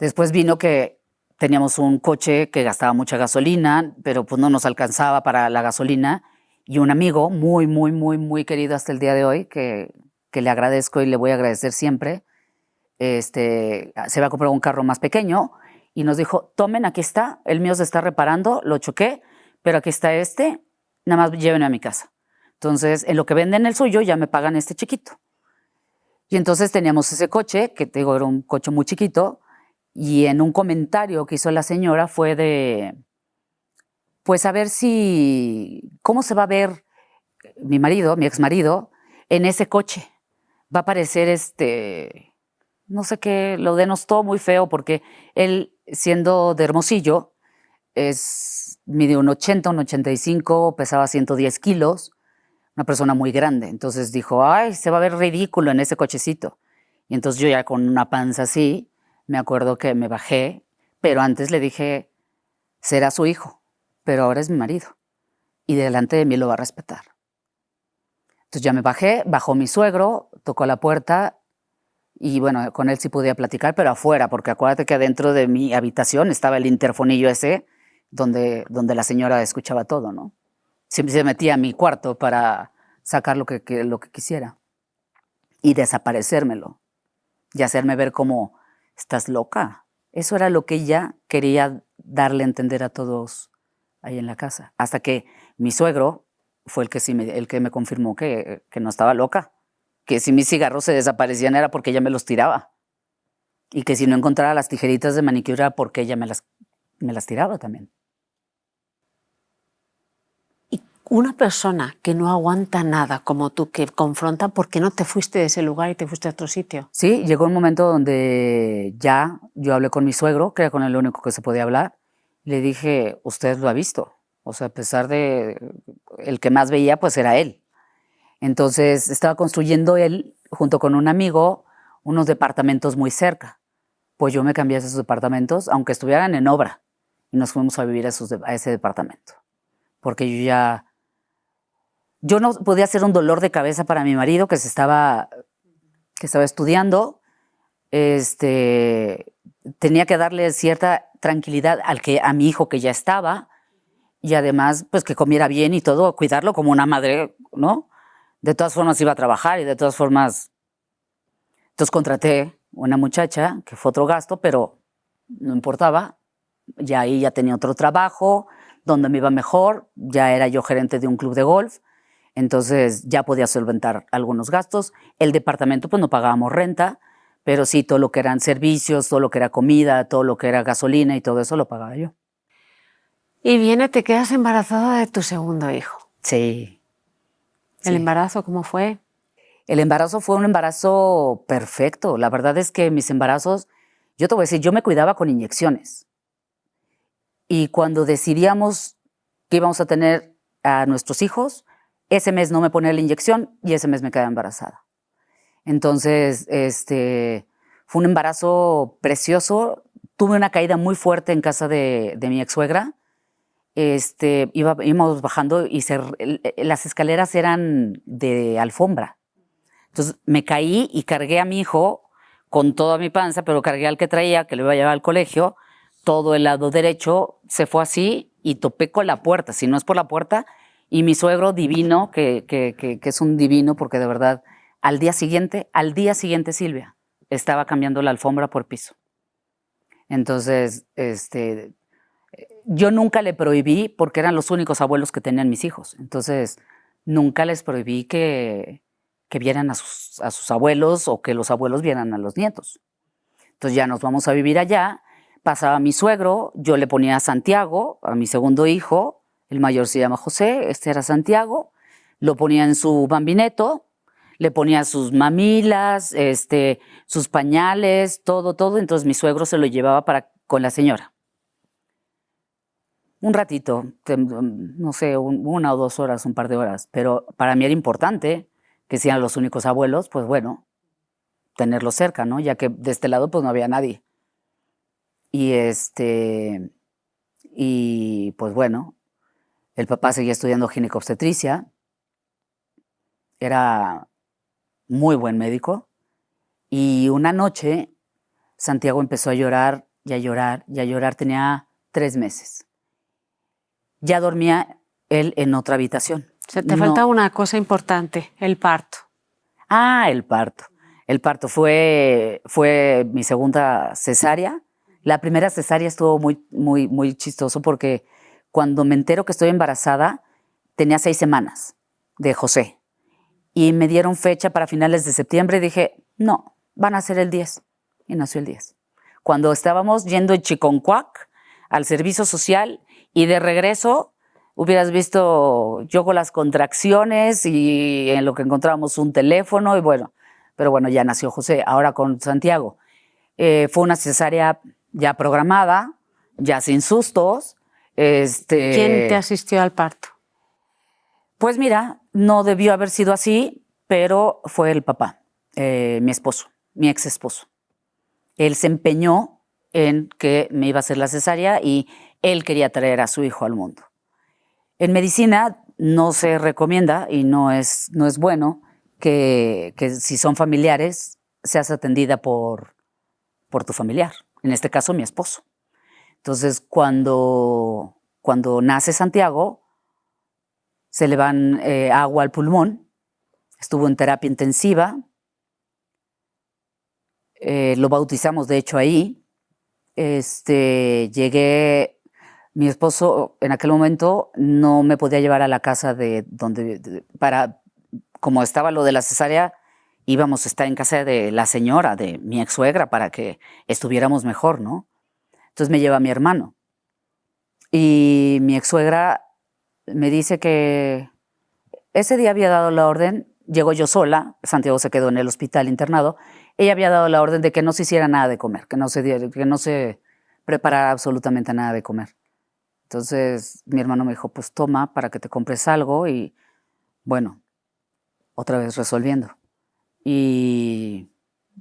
después vino que teníamos un coche que gastaba mucha gasolina, pero pues no nos alcanzaba para la gasolina. Y un amigo muy, muy, muy, muy querido hasta el día de hoy, que le agradezco y le voy a agradecer siempre, se va a comprar un carro más pequeño y nos dijo, tomen, aquí está, el mío se está reparando, lo choqué, pero aquí está nada más llévenme a mi casa. Entonces, en lo que venden el suyo, ya me pagan este chiquito. Y entonces teníamos ese coche, que te digo, era un coche muy chiquito, y en un comentario que hizo la señora fue de, pues a ver cómo se va a ver mi marido, mi exmarido, en ese coche. Va a parecer no sé qué, lo denostó muy feo porque él, siendo de Hermosillo, mide un 80, un 85, pesaba 110 kilos, una persona muy grande. Entonces dijo, ay, se va a ver ridículo en ese cochecito. Y entonces yo ya con una panza así, me acuerdo que me bajé, pero antes le dije, será su hijo, pero ahora es mi marido. Y delante de mí lo va a respetar. Entonces ya me bajé, bajó mi suegro, tocó la puerta y bueno, con él sí podía platicar, pero afuera, porque acuérdate que adentro de mi habitación estaba el interfonillo ese donde la señora escuchaba todo, ¿no? Siempre se metía a mi cuarto para sacar lo que quisiera y desaparecérmelo y hacerme ver como, estás loca. Eso era lo que ella quería darle a entender a todos ahí en la casa. Hasta que mi suegro fue el que me confirmó que no estaba loca, que si mis cigarros se desaparecían era porque ella me los tiraba y que si no encontraba las tijeritas de manicure era porque ella me las tiraba también. Y una persona que no aguanta nada como tú, que confronta, ¿por qué no te fuiste de ese lugar y te fuiste a otro sitio? Sí, llegó un momento donde ya yo hablé con mi suegro, que era con el único que se podía hablar. Le dije, usted lo ha visto. O sea, a pesar de el que más veía, pues era él. Entonces estaba construyendo él, junto con un amigo, unos departamentos muy cerca. Pues yo me cambié a esos departamentos, aunque estuvieran en obra, y nos fuimos a vivir a ese departamento. Porque yo no podía ser un dolor de cabeza para mi marido que estaba estudiando. Tenía que darle cierta tranquilidad a mi hijo que ya estaba, y además pues que comiera bien y todo, cuidarlo como una madre, ¿no? De todas formas iba a trabajar y de todas formas, entonces contraté una muchacha que fue otro gasto, pero no importaba, ya ahí ya tenía otro trabajo donde me iba mejor, ya era yo gerente de un club de golf, entonces ya podía solventar algunos gastos. El departamento pues no pagábamos renta, pero sí todo lo que eran servicios, todo lo que era comida, todo lo que era gasolina y todo eso lo pagaba yo. Y te quedas embarazada de tu segundo hijo. Sí. ¿El embarazo cómo fue? El embarazo fue un embarazo perfecto. La verdad es que mis embarazos, yo te voy a decir, yo me cuidaba con inyecciones. Y cuando decidíamos que íbamos a tener a nuestros hijos, ese mes no me ponía la inyección y ese mes me quedaba embarazada. Entonces, fue un embarazo precioso. Tuve una caída muy fuerte en casa de mi ex suegra. Íbamos bajando y las escaleras eran de alfombra. Entonces me caí y cargué a mi hijo con toda mi panza, pero cargué al que traía, que lo iba a llevar al colegio. Todo el lado derecho se fue así y topé con la puerta, si no es por la puerta. Y mi suegro divino, que es un divino, porque de verdad, al día siguiente, Silvia, estaba cambiando la alfombra por piso. Entonces, yo nunca le prohibí, porque eran los únicos abuelos que tenían mis hijos. Entonces, nunca les prohibí que vieran a sus abuelos o que los abuelos vieran a los nietos. Entonces ya nos vamos a vivir allá. Pasaba mi suegro, yo le ponía a Santiago, a mi segundo hijo, el mayor se llama José, este era Santiago, lo ponía en su bambineto, le ponía sus mamilas, sus pañales, todo. Entonces mi suegro se lo llevaba con la señora. Un ratito, no sé, 1 o 2 horas, un par de horas, pero para mí era importante que sean los únicos abuelos, pues bueno, tenerlos cerca, ¿no? Ya que de este lado pues no había nadie. Y pues bueno, el papá seguía estudiando ginecobstetricia, era muy buen médico, y una noche Santiago empezó a llorar y a llorar y a llorar, tenía 3 meses. Ya dormía él en otra habitación. Te falta una cosa importante, el parto. El parto. El parto fue mi segunda cesárea. La primera cesárea estuvo muy chistoso porque cuando me entero que estoy embarazada, tenía 6 semanas de José. Y me dieron fecha para finales de septiembre y dije, no, van a ser el 10. Y nació el 10. Cuando estábamos yendo en Chiconcuac al servicio social y de regreso, hubieras visto yo con las contracciones y en lo que encontrábamos un teléfono y bueno, pero bueno, ya nació José. Ahora con Santiago. Fue una cesárea ya programada, ya sin sustos. ¿Quién te asistió al parto? Pues mira, no debió haber sido así, pero fue el papá, mi esposo. mi ex esposo. Él se empeñó en que me iba a hacer la cesárea y él quería traer a su hijo al mundo. En medicina no se recomienda y no es bueno que si son familiares seas atendida por tu familiar, en este caso mi esposo. Entonces, cuando nace Santiago, se le van agua al pulmón, estuvo en terapia intensiva, lo bautizamos de hecho ahí. Llegué, mi esposo en aquel momento no me podía llevar a la casa como estaba lo de la cesárea, íbamos a estar en casa de la señora, de mi ex suegra, para que estuviéramos mejor, ¿no? Entonces me lleva mi hermano. Y mi ex suegra me dice que ese día había dado la orden, llegó yo sola, Santiago se quedó en el hospital internado, ella había dado la orden de que no se hiciera nada de comer, que no se preparara absolutamente nada de comer. Entonces mi hermano me dijo, pues toma para que te compres algo y bueno, otra vez resolviendo. Y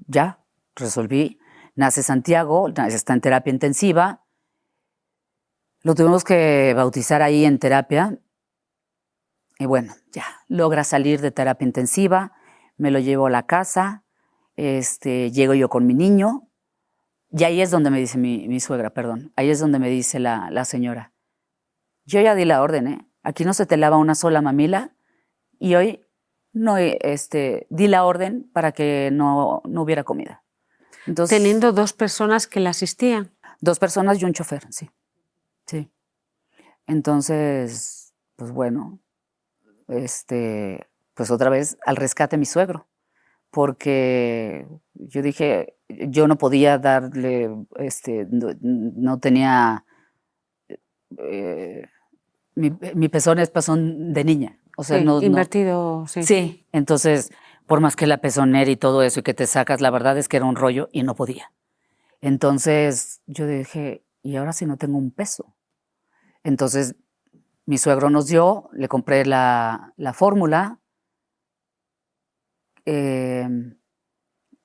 ya, resolví. Nace Santiago, está en terapia intensiva. Lo tuvimos que bautizar ahí en terapia. Y bueno, ya, logra salir de terapia intensiva, me lo llevo a la casa, llego yo con mi niño, y ahí es donde me dice mi suegra, perdón, ahí es donde me dice la señora, yo ya di la orden, aquí no se te lava una sola mamila, y hoy no, di la orden para que no hubiera comida. Entonces, teniendo 2 personas que la asistían. 2 personas y un chofer, sí. Sí. Entonces, pues bueno, pues otra vez al rescate mi suegro, porque yo dije, yo no podía darle, no tenía, mi pezón es pezón de niña, o sea, Sí, no. invertido, sí. Sí, entonces, por más que la pezonera y todo eso y que te sacas, la verdad es que era un rollo y no podía. Entonces yo dije, ¿y ahora si no tengo un peso? Entonces mi suegro nos dio, le compré la fórmula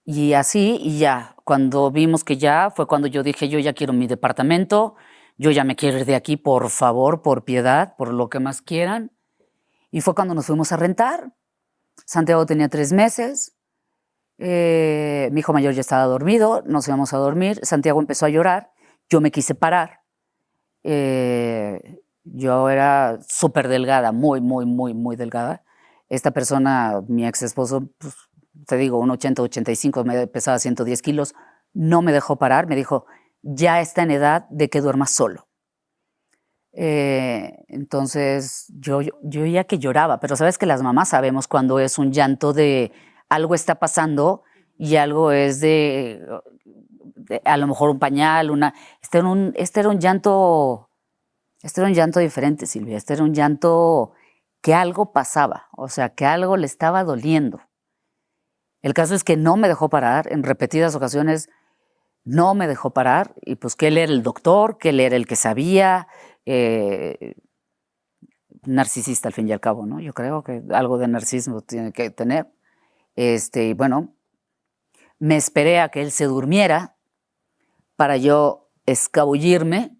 y así, y ya, cuando vimos que ya, fue cuando yo dije, yo ya quiero mi departamento, yo ya me quiero ir de aquí, por favor, por piedad, por lo que más quieran. Y fue cuando nos fuimos a rentar. Santiago tenía 3 meses, mi hijo mayor ya estaba dormido, nos íbamos a dormir, Santiago empezó a llorar, yo me quise parar. Yo era súper delgada, muy, muy, muy, muy delgada. Esta persona, mi ex esposo, pues, te digo, un 80, 85, me pesaba 110 kilos, no me dejó parar, me dijo, ya está en edad de que duermas solo. Entonces yo ya que lloraba, pero sabes que las mamás sabemos cuando es un llanto de algo está pasando y algo es de a lo mejor un pañal, este era un llanto diferente, Silvia. Este era un llanto que algo pasaba, o sea, que algo le estaba doliendo. El caso es que no me dejó parar, en repetidas ocasiones no me dejó parar, y pues que él era el doctor, que él era el que sabía, narcisista al fin y al cabo, ¿no? Yo creo que algo de narcisismo tiene que tener. Y bueno, me esperé a que él se durmiera para yo escabullirme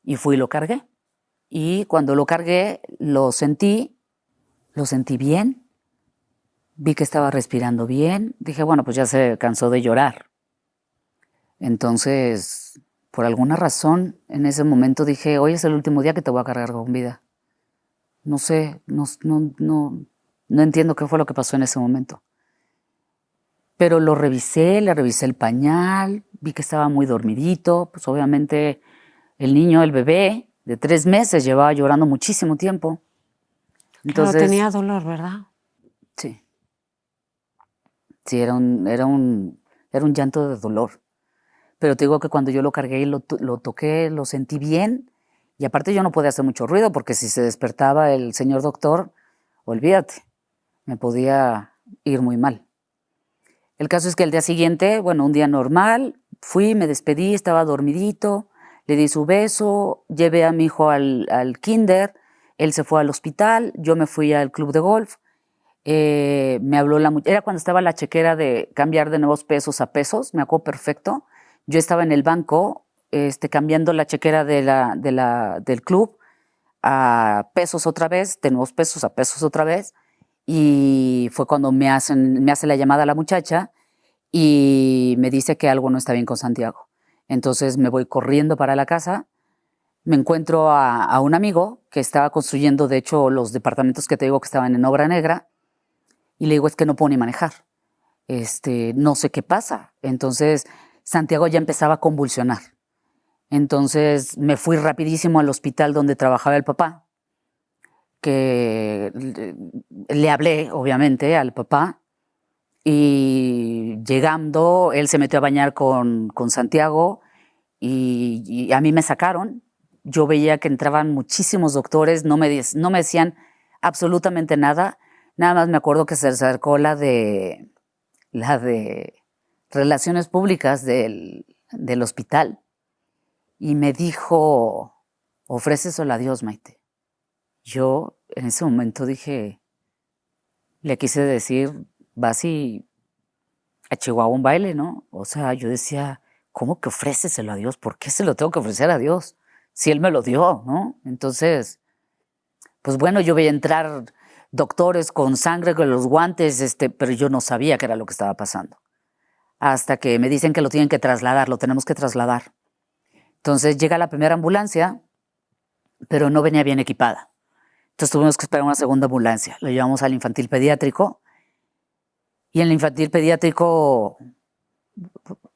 y fui y lo cargué. Y cuando lo cargué, lo sentí bien, vi que estaba respirando bien, dije, bueno, pues ya se cansó de llorar. Entonces, por alguna razón, en ese momento dije, hoy es el último día que te voy a cargar con vida. No sé, no entiendo qué fue lo que pasó en ese momento. Pero lo revisé, le revisé el pañal, vi que estaba muy dormidito, pues obviamente el niño, el bebé, de 3 meses, llevaba llorando muchísimo tiempo. Entonces, claro, tenía dolor, ¿verdad? Sí. Sí, era un llanto de dolor. Pero te digo que cuando yo lo cargué y lo toqué, lo sentí bien. Y aparte yo no podía hacer mucho ruido porque si se despertaba el señor doctor, olvídate, me podía ir muy mal. El caso es que el día siguiente, bueno, un día normal, fui, me despedí, estaba dormidito, le di su beso, llevé a mi hijo al kinder, él se fue al hospital, yo me fui al club de golf Me habló era cuando estaba la chequera de cambiar de nuevos pesos a pesos, me acuerdo perfecto. Yo estaba en el banco cambiando la chequera del club a pesos otra vez, de nuevos pesos a pesos otra vez, y fue cuando me hace la llamada la muchacha y me dice que algo no está bien con Santiago. Entonces me voy corriendo para la casa, me encuentro a un amigo que estaba construyendo, de hecho, los departamentos que te digo que estaban en obra negra, y le digo, es que no puedo ni manejar, no sé qué pasa. Entonces Santiago ya empezaba a convulsionar. Entonces me fui rapidísimo al hospital donde trabajaba el papá, que le hablé, obviamente, al papá, y llegando, él se metió a bañar con Santiago y a mí me sacaron. Yo veía que entraban muchísimos doctores, no me decían absolutamente nada. Nada más me acuerdo que se acercó la de Relaciones Públicas del hospital y me dijo, ofréceselo a Dios, Maite. Yo en ese momento dije, le quise decir, vas y a Chihuahua un baile, ¿no? O sea, yo decía, ¿cómo que ofréceselo a Dios? ¿Por qué se lo tengo que ofrecer a Dios? Si Él me lo dio, ¿no? Entonces, pues bueno, yo veía entrar doctores con sangre, con los guantes, pero yo no sabía qué era lo que estaba pasando. Hasta que me dicen que lo tienen que trasladar, lo tenemos que trasladar. Entonces llega la primera ambulancia, pero no venía bien equipada. Entonces tuvimos que esperar una segunda ambulancia. Lo llevamos al infantil pediátrico y en el infantil pediátrico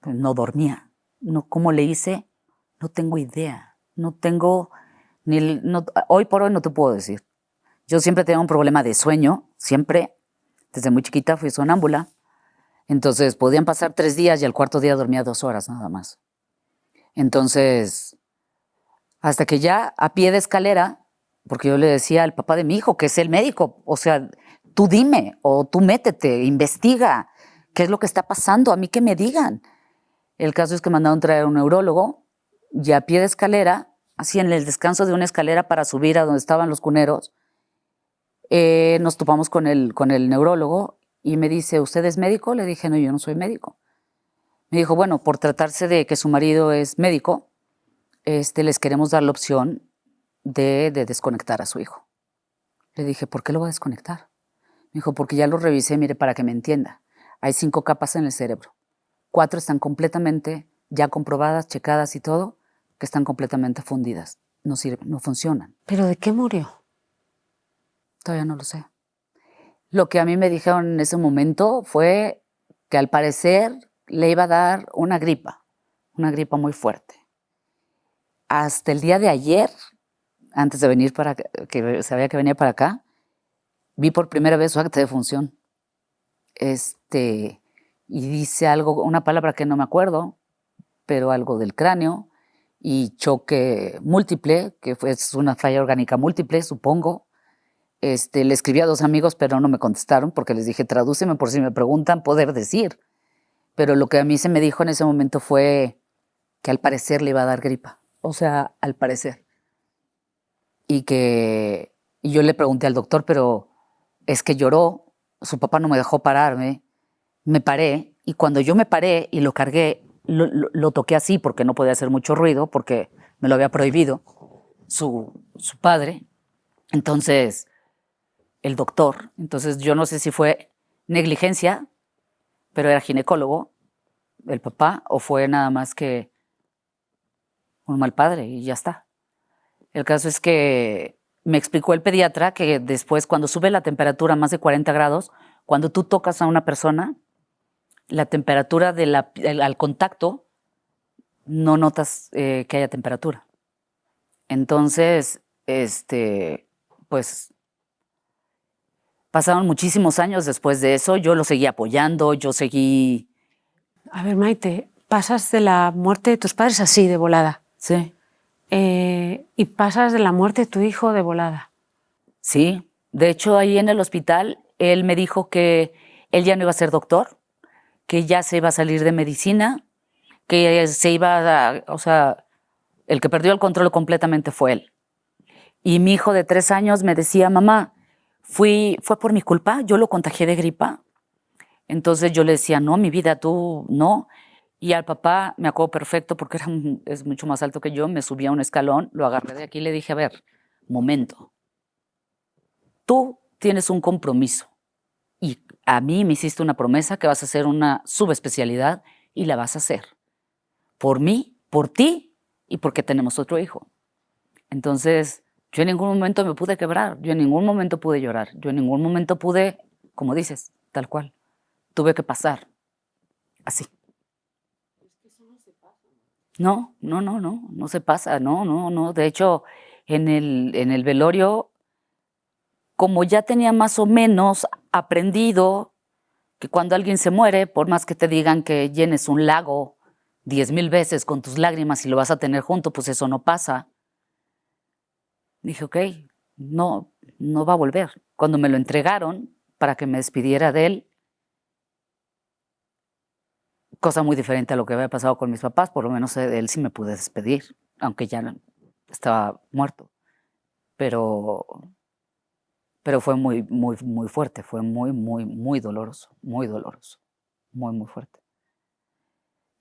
no dormía. No, ¿cómo le hice? No tengo idea. No tengo hoy por hoy no te puedo decir. Yo siempre tenía un problema de sueño, siempre. Desde muy chiquita fui sonámbula. Entonces podían pasar 3 días y al cuarto día dormía 2 horas nada más. Entonces, hasta que ya a pie de escalera, porque yo le decía al papá de mi hijo, que es el médico, o sea, tú dime o tú métete, investiga qué es lo que está pasando, a mí que me digan. El caso es que mandaron traer a un neurólogo y a pie de escalera, así en el descanso de una escalera para subir a donde estaban los cuneros, nos topamos con el neurólogo y me dice, ¿usted es médico? Le dije, no, yo no soy médico. Me dijo, bueno, por tratarse de que su marido es médico, les queremos dar la opción de desconectar a su hijo. Le dije, ¿por qué lo voy a desconectar? Me dijo, porque ya lo revisé, mire, para que me entienda. Hay 5 capas en el cerebro. 4 están completamente ya comprobadas, checadas y todo, que están completamente fundidas. No sirven, no funcionan. ¿Pero de qué murió? Todavía no lo sé. Lo que a mí me dijeron en ese momento fue que al parecer le iba a dar una gripa muy fuerte. Hasta el día de ayer, antes de venir que sabía que venía para acá, vi por primera vez su acta de función. Y dice algo, una palabra que no me acuerdo, pero algo del cráneo, y choque múltiple, que es una falla orgánica múltiple, supongo. Le escribí a 2 amigos, pero no me contestaron, porque les dije, tradúceme por si me preguntan, poder decir. Pero lo que a mí se me dijo en ese momento fue que al parecer le iba a dar gripa. O sea, al parecer. Y yo le pregunté al doctor, pero es que lloró, su papá no me dejó pararme, me paré, y cuando yo me paré y lo cargué, lo toqué así porque no podía hacer mucho ruido, porque me lo había prohibido su padre. Entonces, el doctor, entonces yo no sé si fue negligencia, pero era ginecólogo, el papá, o fue nada más que un mal padre y ya está. El caso es que me explicó el pediatra que después, cuando sube la temperatura a más de 40 grados, cuando tú tocas a una persona, la temperatura al contacto, no notas que haya temperatura. Entonces, pues pasaron muchísimos años después de eso, yo lo seguí apoyando, yo seguí... A ver, Maite, pasas de la muerte de tus padres así, de volada. Sí. Y pasas de la muerte de tu hijo de volada. Sí, de hecho ahí en el hospital él me dijo que él ya no iba a ser doctor, que ya se iba a salir de medicina, que se iba a, o sea, el que perdió el control completamente fue él. Y mi hijo de 3 años me decía, mamá, fue por mi culpa, yo lo contagié de gripa. Entonces yo le decía, no, mi vida, tú no. Y al papá, me acuerdo perfecto, porque es mucho más alto que yo, me subí a un escalón, lo agarré de aquí y le dije, a ver, momento, tú tienes un compromiso y a mí me hiciste una promesa que vas a hacer una subespecialidad y la vas a hacer. Por mí, por ti y porque tenemos otro hijo. Entonces, yo en ningún momento me pude quebrar, yo en ningún momento pude llorar, yo en ningún momento pude, como dices, tal cual, tuve que pasar así. No, no, no, no, no se pasa, no, no, no. De hecho, en el velorio, como ya tenía más o menos aprendido que cuando alguien se muere, por más que te digan que llenes un lago 10,000 veces con tus lágrimas y lo vas a tener junto, pues eso no pasa. Dije, ok, no, no va a volver. Cuando me lo entregaron para que me despidiera de él, cosa muy diferente a lo que había pasado con mis papás, por lo menos de él sí me pude despedir, aunque ya estaba muerto. Pero fue muy, muy, muy fuerte, fue muy, muy, muy doloroso, muy fuerte.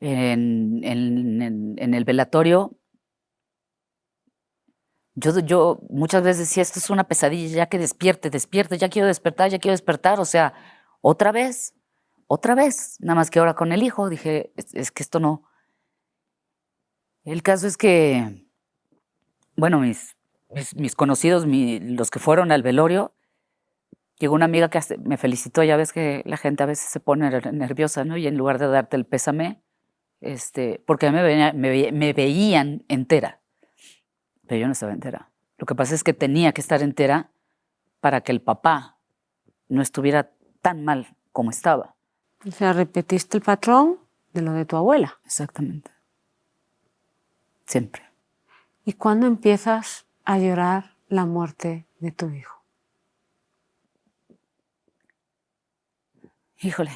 En el velatorio, yo muchas veces decía, esto es una pesadilla, ya que despierte, ya quiero despertar, o sea, otra vez, nada más que ahora con el hijo, dije, es que esto no. El caso es que, bueno, mis conocidos, los que fueron al velorio, llegó una amiga que me felicitó, ya ves que la gente a veces se pone nerviosa, ¿no? Y en lugar de darte el pésame, porque me veían entera, pero yo no estaba entera. Lo que pasa es que tenía que estar entera para que el papá no estuviera tan mal como estaba. O sea, repetiste el patrón de lo de tu abuela. Exactamente. Siempre. ¿Y cuándo empiezas a llorar la muerte de tu hijo? Híjole.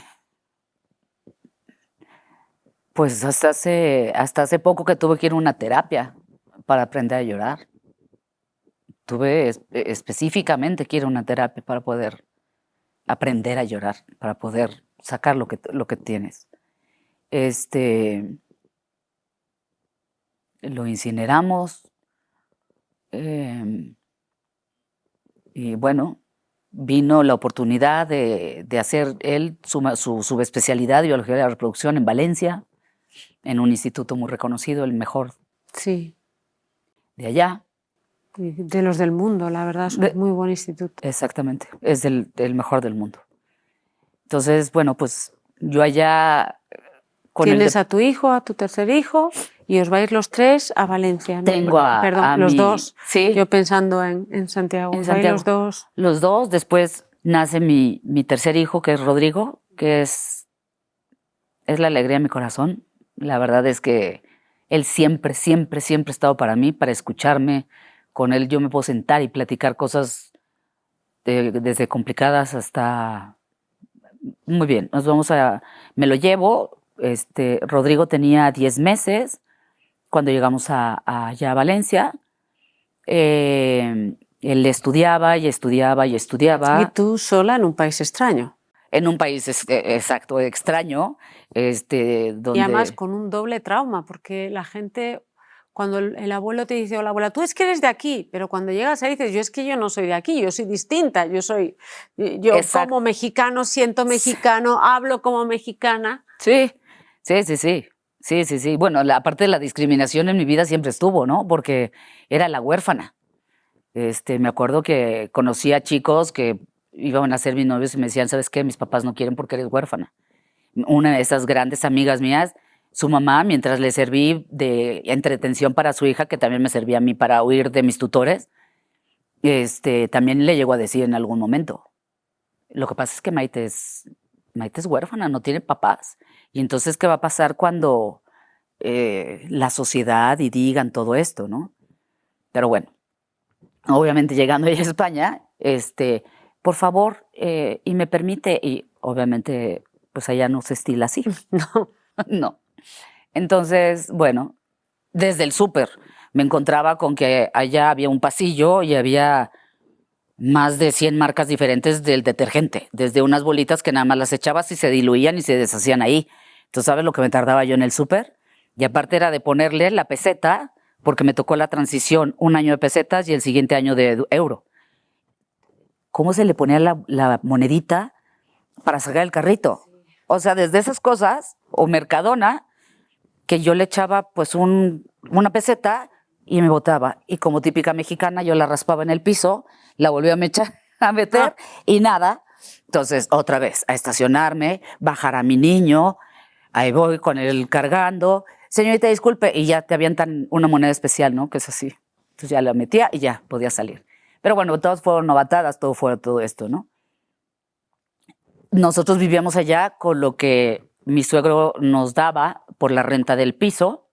Pues hasta hace poco que tuve que ir a una terapia para aprender a llorar. Tuve específicamente que ir a una terapia para poder aprender a llorar, para poder sacar lo que tienes. Lo incineramos y bueno, vino la oportunidad de hacer él su subespecialidad de biología de la reproducción en Valencia, en un instituto muy reconocido, el mejor Sí. de allá. De los del mundo, la verdad, es un muy buen instituto. Exactamente, es el mejor del mundo. Entonces, bueno, pues yo allá... Tienes a tu hijo, a tu tercer hijo, y os vais los tres a Valencia. Tengo los dos. Sí. Yo pensando en Santiago. En Santiago. Los dos. Los dos. Después nace mi tercer hijo, que es Rodrigo, que es la alegría de mi corazón. La verdad es que él siempre, siempre, siempre ha estado para mí, para escucharme. Con él yo me puedo sentar y platicar cosas desde complicadas hasta... Muy bien, me lo llevo. Rodrigo tenía 10 meses cuando llegamos allá a Valencia. Él estudiaba y estudiaba y estudiaba. Y tú sola en un país extraño. En un país, exacto, extraño. Donde... Y además con un doble trauma, porque la gente, cuando el abuelo te dice, hola abuela, tú es que eres de aquí, pero cuando llegas ahí dices, yo es que yo no soy de aquí, yo soy distinta, yo como mexicano, siento mexicano, hablo como mexicana. Sí. Sí. Bueno, aparte de la discriminación en mi vida siempre estuvo, ¿no? Porque era la huérfana. Me acuerdo que conocía chicos que iban a ser mis novios y me decían, ¿sabes qué? Mis papás no quieren porque eres huérfana. Una de esas grandes amigas mías, su mamá, mientras le serví de entretención para su hija, que también me servía a mí para huir de mis tutores, también le llegó a decir en algún momento, lo que pasa es que Maite es huérfana, no tiene papás. Y entonces, ¿qué va a pasar cuando la sociedad y digan todo esto, no? Pero bueno, obviamente llegando a España, por favor, y me permite, y obviamente, pues allá no se estila así. No. Entonces, bueno, desde el súper me encontraba con que allá había un pasillo y había más de 100 marcas diferentes del detergente, desde unas bolitas que nada más las echabas y se diluían y se deshacían ahí. Entonces, ¿sabes lo que me tardaba yo en el súper? Y aparte era de ponerle la peseta, porque me tocó la transición, un año de pesetas y el siguiente año de euro. ¿Cómo se le ponía la monedita para sacar el carrito? O sea, desde esas cosas, o Mercadona, que yo le echaba pues una peseta y me botaba. Y como típica mexicana, yo la raspaba en el piso, la volvía a meter y nada. Entonces, otra vez, a estacionarme, bajar a mi niño, ahí voy con él cargando. Señorita, disculpe, y ya te avientan una moneda especial, ¿no? Que es así. Entonces ya la metía y ya podía salir. Pero bueno, todas fueron novatadas, todo esto, ¿no? Nosotros vivíamos allá con lo que mi suegro nos daba por la renta del piso.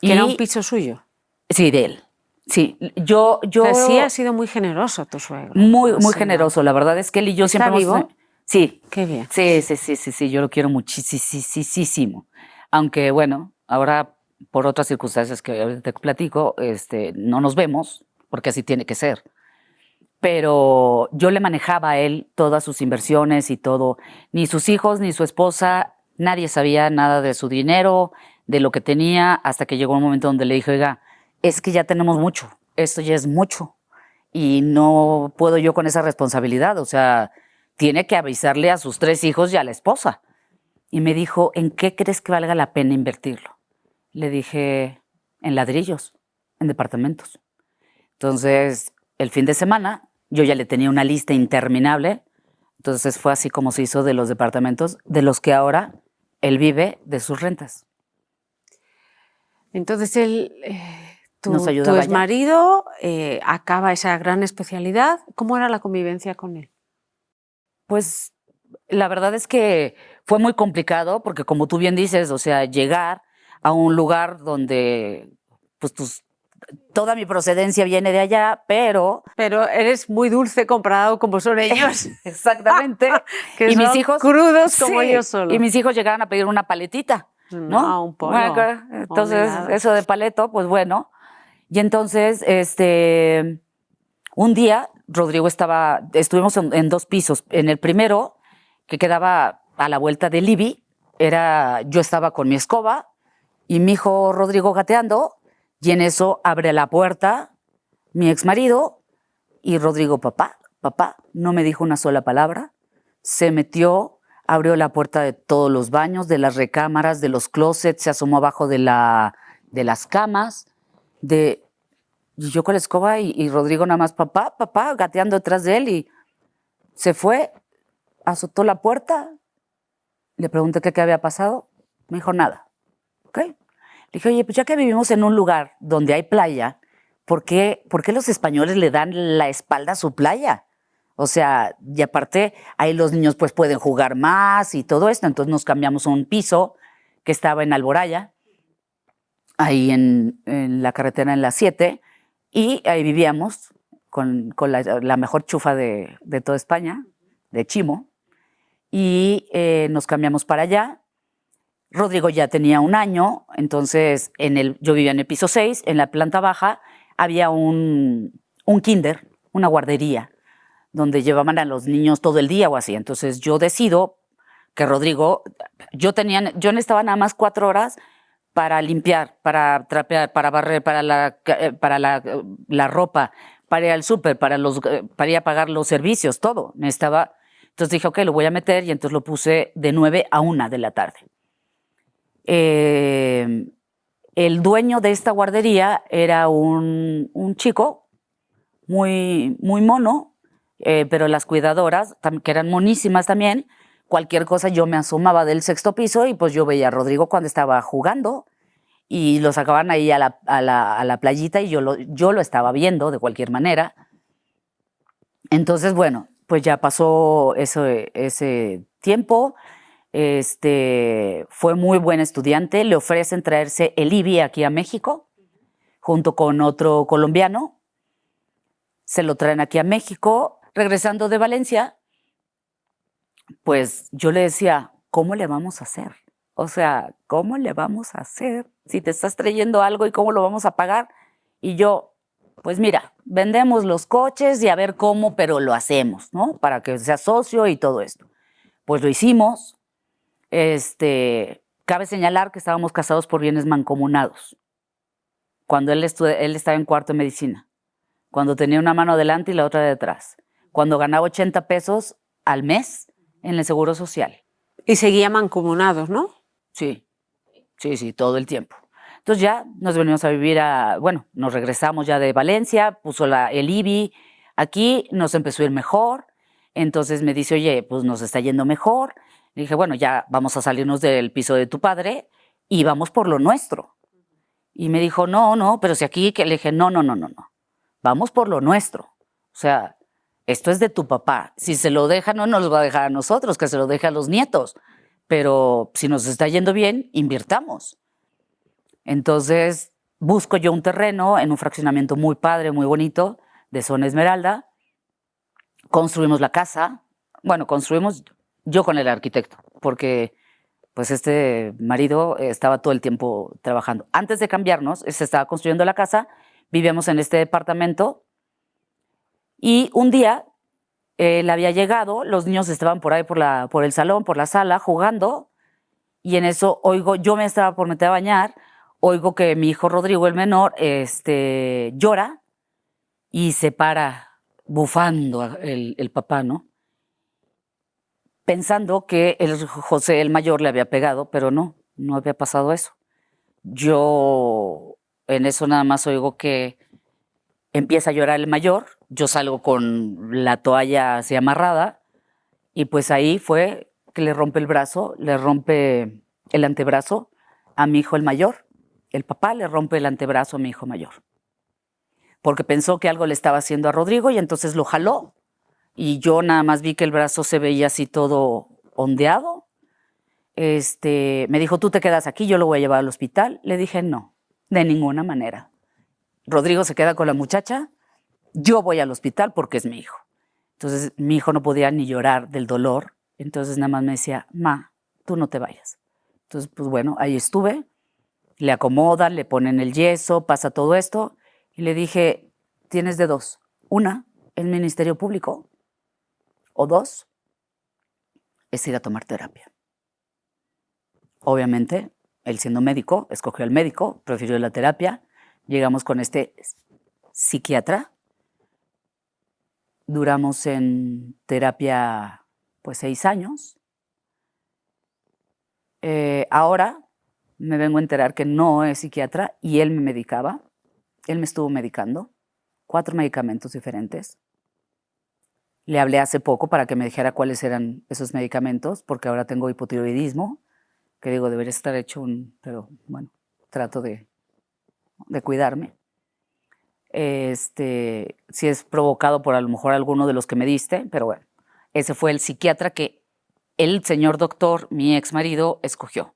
¿Que era un piso suyo? Sí, de él. Sí, yo... O sea, sí ha sido muy generoso tu suegro. Muy generoso. La verdad es que él y yo ¿Está siempre... vivo? Sí. Qué bien. Sí, yo lo quiero muchísimo. Aunque, bueno, ahora por otras circunstancias que ahorita te platico, no nos vemos, porque así tiene que ser. Pero yo le manejaba a él todas sus inversiones y todo. Ni sus hijos, ni su esposa, nadie sabía nada de su dinero, de lo que tenía, hasta que llegó un momento donde le dije, oiga, es que ya tenemos mucho, esto ya es mucho, y no puedo yo con esa responsabilidad, o sea, tiene que avisarle a sus 3 hijos y a la esposa. Y me dijo, ¿en qué crees que valga la pena invertirlo? Le dije, en ladrillos, en departamentos. Entonces, el fin de semana, yo ya le tenía una lista interminable. Entonces fue así como se hizo de los departamentos, de los que ahora él vive de sus rentas. Entonces él, Nos tu ayudaba exmarido acaba esa gran especialidad. ¿Cómo era la convivencia con él? Pues la verdad es que fue muy complicado porque como tú bien dices, o sea, llegar a un lugar donde pues toda mi procedencia viene de allá, pero... Pero eres muy dulce comparado como son ellos. Exactamente. Que y son mis hijos crudos como yo solo. Y mis hijos llegaron a pedir una paletita, ¿no? Un polo. Bueno, entonces, eso de paleto, pues bueno. Y entonces, un día, Rodrigo estuvimos en 2 pisos. En el primero, que quedaba a la vuelta del IBI, yo estaba con mi escoba y mi hijo Rodrigo gateando, y en eso abre la puerta mi exmarido y Rodrigo, papá, no me dijo una sola palabra, se metió, abrió la puerta de todos los baños, de las recámaras, de los closets, se asomó abajo de las camas, y yo con la escoba y Rodrigo nada más, papá, gateando detrás de él, y se fue, azotó la puerta, le pregunté qué había pasado, me dijo nada, ¿ok? Le dije, oye, pues ya que vivimos en un lugar donde hay playa, ¿por qué los españoles le dan la espalda a su playa? O sea, y aparte, ahí los niños pues pueden jugar más y todo esto. Entonces nos cambiamos a un piso que estaba en Alboraya, ahí en la carretera en la 7, y ahí vivíamos con la mejor chufa de toda España, de Chimo, y nos cambiamos para allá. Rodrigo ya tenía 1 año, entonces yo vivía en el piso 6, en la planta baja había un kinder, una guardería, donde llevaban a los niños todo el día o así. Entonces yo decido que Rodrigo, yo necesitaba nada más 4 horas para limpiar, para trapear, para barrer, para la ropa, para ir al súper, para ir a pagar los servicios, todo. Entonces dije, ok, lo voy a meter, y entonces lo puse de 9 a 1 de la tarde. El dueño de esta guardería era un chico muy mono, pero las cuidadoras, que eran monísimas también, cualquier cosa yo me asomaba del 6º piso y pues yo veía a Rodrigo cuando estaba jugando y lo sacaban ahí a la playita y yo lo estaba viendo de cualquier manera. Entonces, bueno, pues ya pasó ese tiempo. Fue muy buen estudiante, le ofrecen traerse el IBI aquí a México, junto con otro colombiano, se lo traen aquí a México, regresando de Valencia, pues yo le decía, ¿cómo le vamos a hacer? O sea, ¿cómo le vamos a hacer si te estás trayendo algo y cómo lo vamos a pagar? Y yo, pues mira, vendemos los coches y a ver cómo, pero lo hacemos, ¿no? Para que sea socio y todo esto. Pues lo hicimos. Cabe señalar que estábamos casados por bienes mancomunados. Cuando él estaba en cuarto de medicina. Cuando tenía una mano adelante y la otra detrás. Cuando ganaba 80 pesos al mes en el Seguro Social. Y seguía mancomunados, ¿no? Sí, sí, todo el tiempo. Entonces ya nos venimos a vivir nos regresamos ya de Valencia, puso el IBI, aquí nos empezó a ir mejor, entonces me dice, oye, pues nos está yendo mejor. Le dije, bueno, ya vamos a salirnos del piso de tu padre y vamos por lo nuestro. Y me dijo, no, pero si aquí, que le dije, no, vamos por lo nuestro. O sea, esto es de tu papá. Si se lo deja, no nos lo va a dejar a nosotros, que se lo deje a los nietos. Pero si nos está yendo bien, invirtamos. Entonces busco yo un terreno en un fraccionamiento muy padre, muy bonito, de Zona Esmeralda. Construimos la casa. Bueno, construimos yo con el arquitecto, porque pues este marido estaba todo el tiempo trabajando. Antes de cambiarnos, se estaba construyendo la casa, vivíamos en este departamento y un día él había llegado, los niños estaban por ahí por el salón, por la sala, jugando, y en eso oigo, yo me estaba por meter a bañar, oigo que mi hijo Rodrigo, el menor, llora y se para bufando el papá, ¿no? Pensando que José, el mayor, le había pegado, pero no había pasado eso. Yo en eso nada más oigo que empieza a llorar el mayor, yo salgo con la toalla así amarrada y pues ahí fue que le rompe el brazo, le rompe el antebrazo a mi hijo el mayor. El papá le rompe el antebrazo a mi hijo mayor. Porque pensó que algo le estaba haciendo a Rodrigo y entonces lo jaló. Y yo nada más vi que el brazo se veía así todo ondeado. Me dijo, tú te quedas aquí, yo lo voy a llevar al hospital. Le dije, no, de ninguna manera. Rodrigo se queda con la muchacha, yo voy al hospital porque es mi hijo. Entonces mi hijo no podía ni llorar del dolor. Entonces nada más me decía, ma, tú no te vayas. Entonces, pues bueno, ahí estuve. Le acomodan, le ponen el yeso, pasa todo esto. Y le dije, tienes de dos. Una, el Ministerio Público. O dos, es ir a tomar terapia. Obviamente, él siendo médico, escogió al médico, prefirió la terapia. Llegamos con este psiquiatra. Duramos en terapia pues 6 años. Ahora me vengo a enterar que no es psiquiatra y él me medicaba. Él me estuvo medicando, 4 medicamentos diferentes. Le hablé hace poco para que me dijera cuáles eran esos medicamentos, porque ahora tengo hipotiroidismo, que digo, debería estar hecho pero bueno, trato de cuidarme. Si es provocado por a lo mejor alguno de los que me diste, pero bueno, ese fue el psiquiatra que el señor doctor, mi ex marido, escogió.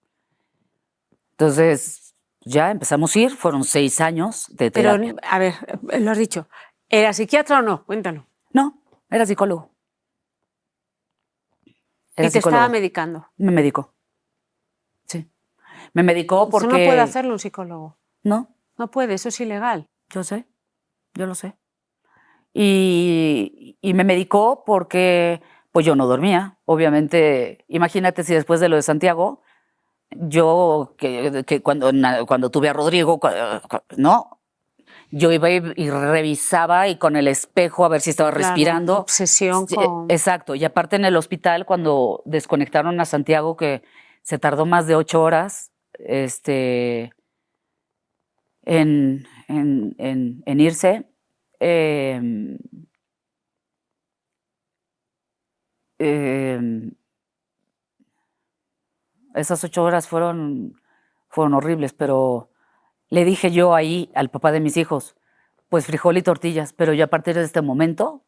Entonces, ya empezamos a ir, fueron 6 años de terapia. Pero, a ver, lo has dicho, ¿era psiquiatra o no? Cuéntalo. No, era psicólogo. ¿Y te estaba medicando? Me medicó. Sí. Me medicó porque... Eso no puede hacerlo un psicólogo. No. No puede, eso es ilegal. Yo sé, yo lo sé. Y me medicó porque pues yo no dormía. Obviamente, imagínate si después de lo de Santiago, yo que cuando tuve a Rodrigo, ¿no? Yo iba y revisaba y con el espejo a ver si estaba respirando. Claro, obsesión con... Exacto. Y aparte en el hospital, cuando desconectaron a Santiago, que se tardó más de 8 horas en irse, esas 8 horas fueron horribles, pero le dije yo ahí al papá de mis hijos, pues frijol y tortillas, pero yo a partir de este momento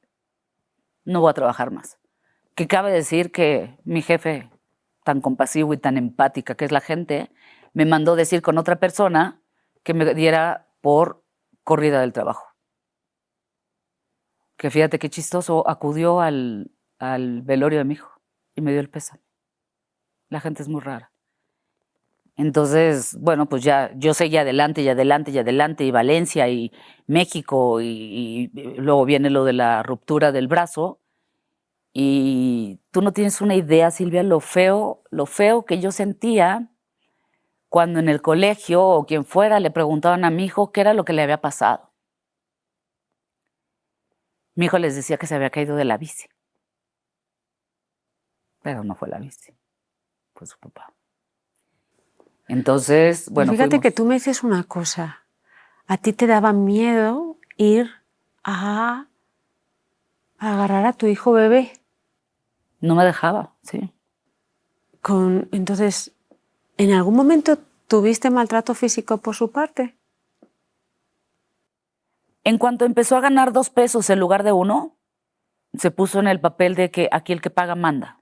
no voy a trabajar más. Que cabe decir que mi jefe, tan compasivo y tan empática que es la gente, me mandó decir con otra persona que me diera por corrida del trabajo. Que fíjate qué chistoso, acudió al velorio de mi hijo y me dio el pésame. La gente es muy rara. Entonces, bueno, pues ya yo seguía adelante y adelante y adelante, y Valencia y México, y luego viene lo de la ruptura del brazo. Y tú no tienes una idea, Silvia, lo feo que yo sentía cuando en el colegio o quien fuera le preguntaban a mi hijo qué era lo que le había pasado. Mi hijo les decía que se había caído de la bici. Pero no fue la bici, fue su papá. Entonces, Pues bueno, fíjate fuimos. que tú me dices una cosa. A ti te daba miedo ir a agarrar a tu hijo bebé. No me dejaba, sí. Entonces, ¿en algún momento tuviste maltrato físico por su parte? En cuanto empezó a ganar 2 pesos en lugar de 1, se puso en el papel de que aquí el que paga manda.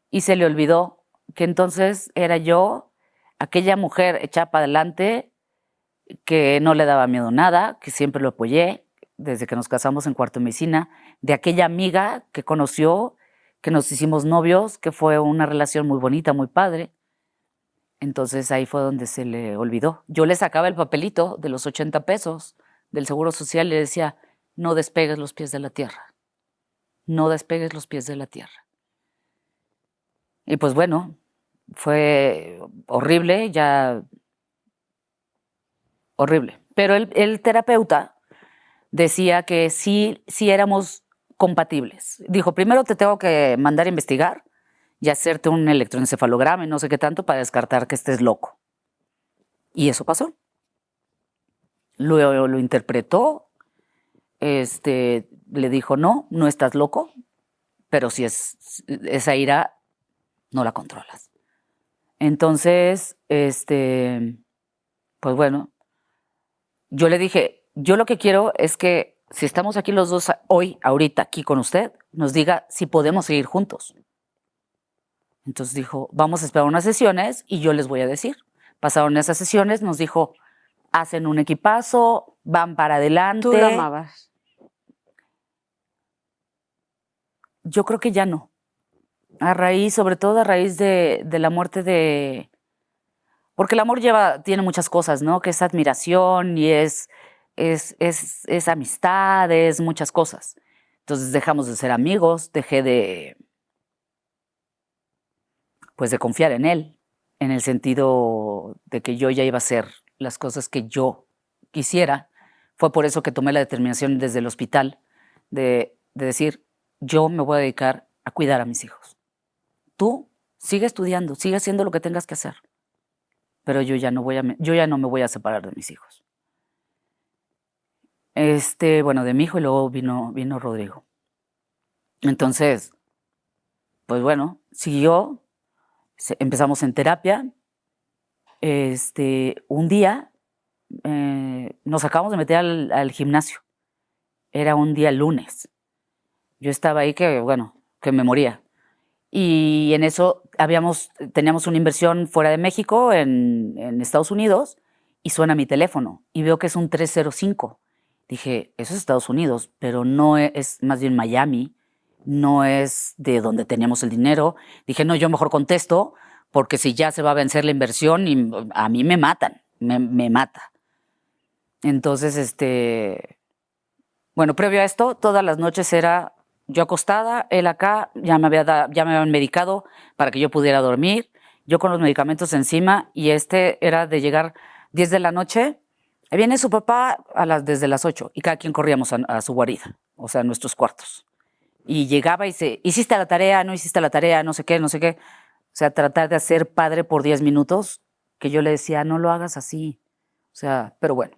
Y se le olvidó que entonces era yo, aquella mujer echada para adelante, que no le daba miedo nada, que siempre lo apoyé desde que nos casamos en cuarto de medicina, de aquella amiga que conoció, que nos hicimos novios, que fue una relación muy bonita, muy padre. Entonces ahí fue donde se le olvidó. Yo le sacaba el papelito de los 80 pesos del Seguro Social y le decía, no despegues los pies de la tierra, no despegues los pies de la tierra. Y pues bueno, fue horrible, ya horrible. Pero el terapeuta decía que sí éramos compatibles. Dijo, primero te tengo que mandar a investigar y hacerte un electroencefalograma y no sé qué tanto para descartar que estés loco. Y eso pasó. Lo interpretó, le dijo, no estás loco, pero si esa ira no la controlas. Entonces, pues bueno, yo le dije, yo lo que quiero es que si estamos aquí los dos hoy, ahorita, aquí con usted, nos diga si podemos seguir juntos. Entonces dijo, vamos a esperar unas sesiones y yo les voy a decir. Pasaron esas sesiones, nos dijo, hacen un equipazo, van para adelante. ¿Tú lo amabas? Yo creo que ya no. Sobre todo a raíz de la muerte de... Porque el amor tiene muchas cosas, ¿no? Que es admiración y es amistad, es muchas cosas. Entonces dejamos de ser amigos, dejé de confiar en él, en el sentido de que yo ya iba a hacer las cosas que yo quisiera. Fue por eso que tomé la determinación desde el hospital de decir, yo me voy a dedicar a cuidar a mis hijos. Tú sigue estudiando, sigue haciendo lo que tengas que hacer, pero yo ya no me voy a separar de mis hijos. Bueno, de mi hijo, y luego vino Rodrigo. Entonces, pues bueno, siguió, empezamos en terapia. Un día nos acabamos de meter al gimnasio. Era un día lunes. Yo estaba ahí que me moría. Y en eso teníamos una inversión fuera de México, en Estados Unidos, y suena mi teléfono y veo que es un 305. Dije, eso es Estados Unidos, pero no es más bien Miami, no es de donde teníamos el dinero. Dije, no, yo mejor contesto, porque si ya se va a vencer la inversión, y a mí me matan, me mata. Entonces, bueno, previo a esto, todas las noches era yo acostada, él acá, ya me habían medicado para que yo pudiera dormir, yo con los medicamentos encima, y era de llegar 10 de la noche, viene su papá desde las 8, y cada quien corríamos a su guarida, o sea, a nuestros cuartos. Y llegaba y hiciste la tarea, no hiciste la tarea, no sé qué, no sé qué. O sea, tratar de hacer padre por 10 minutos, que yo le decía, no lo hagas así. O sea, pero bueno,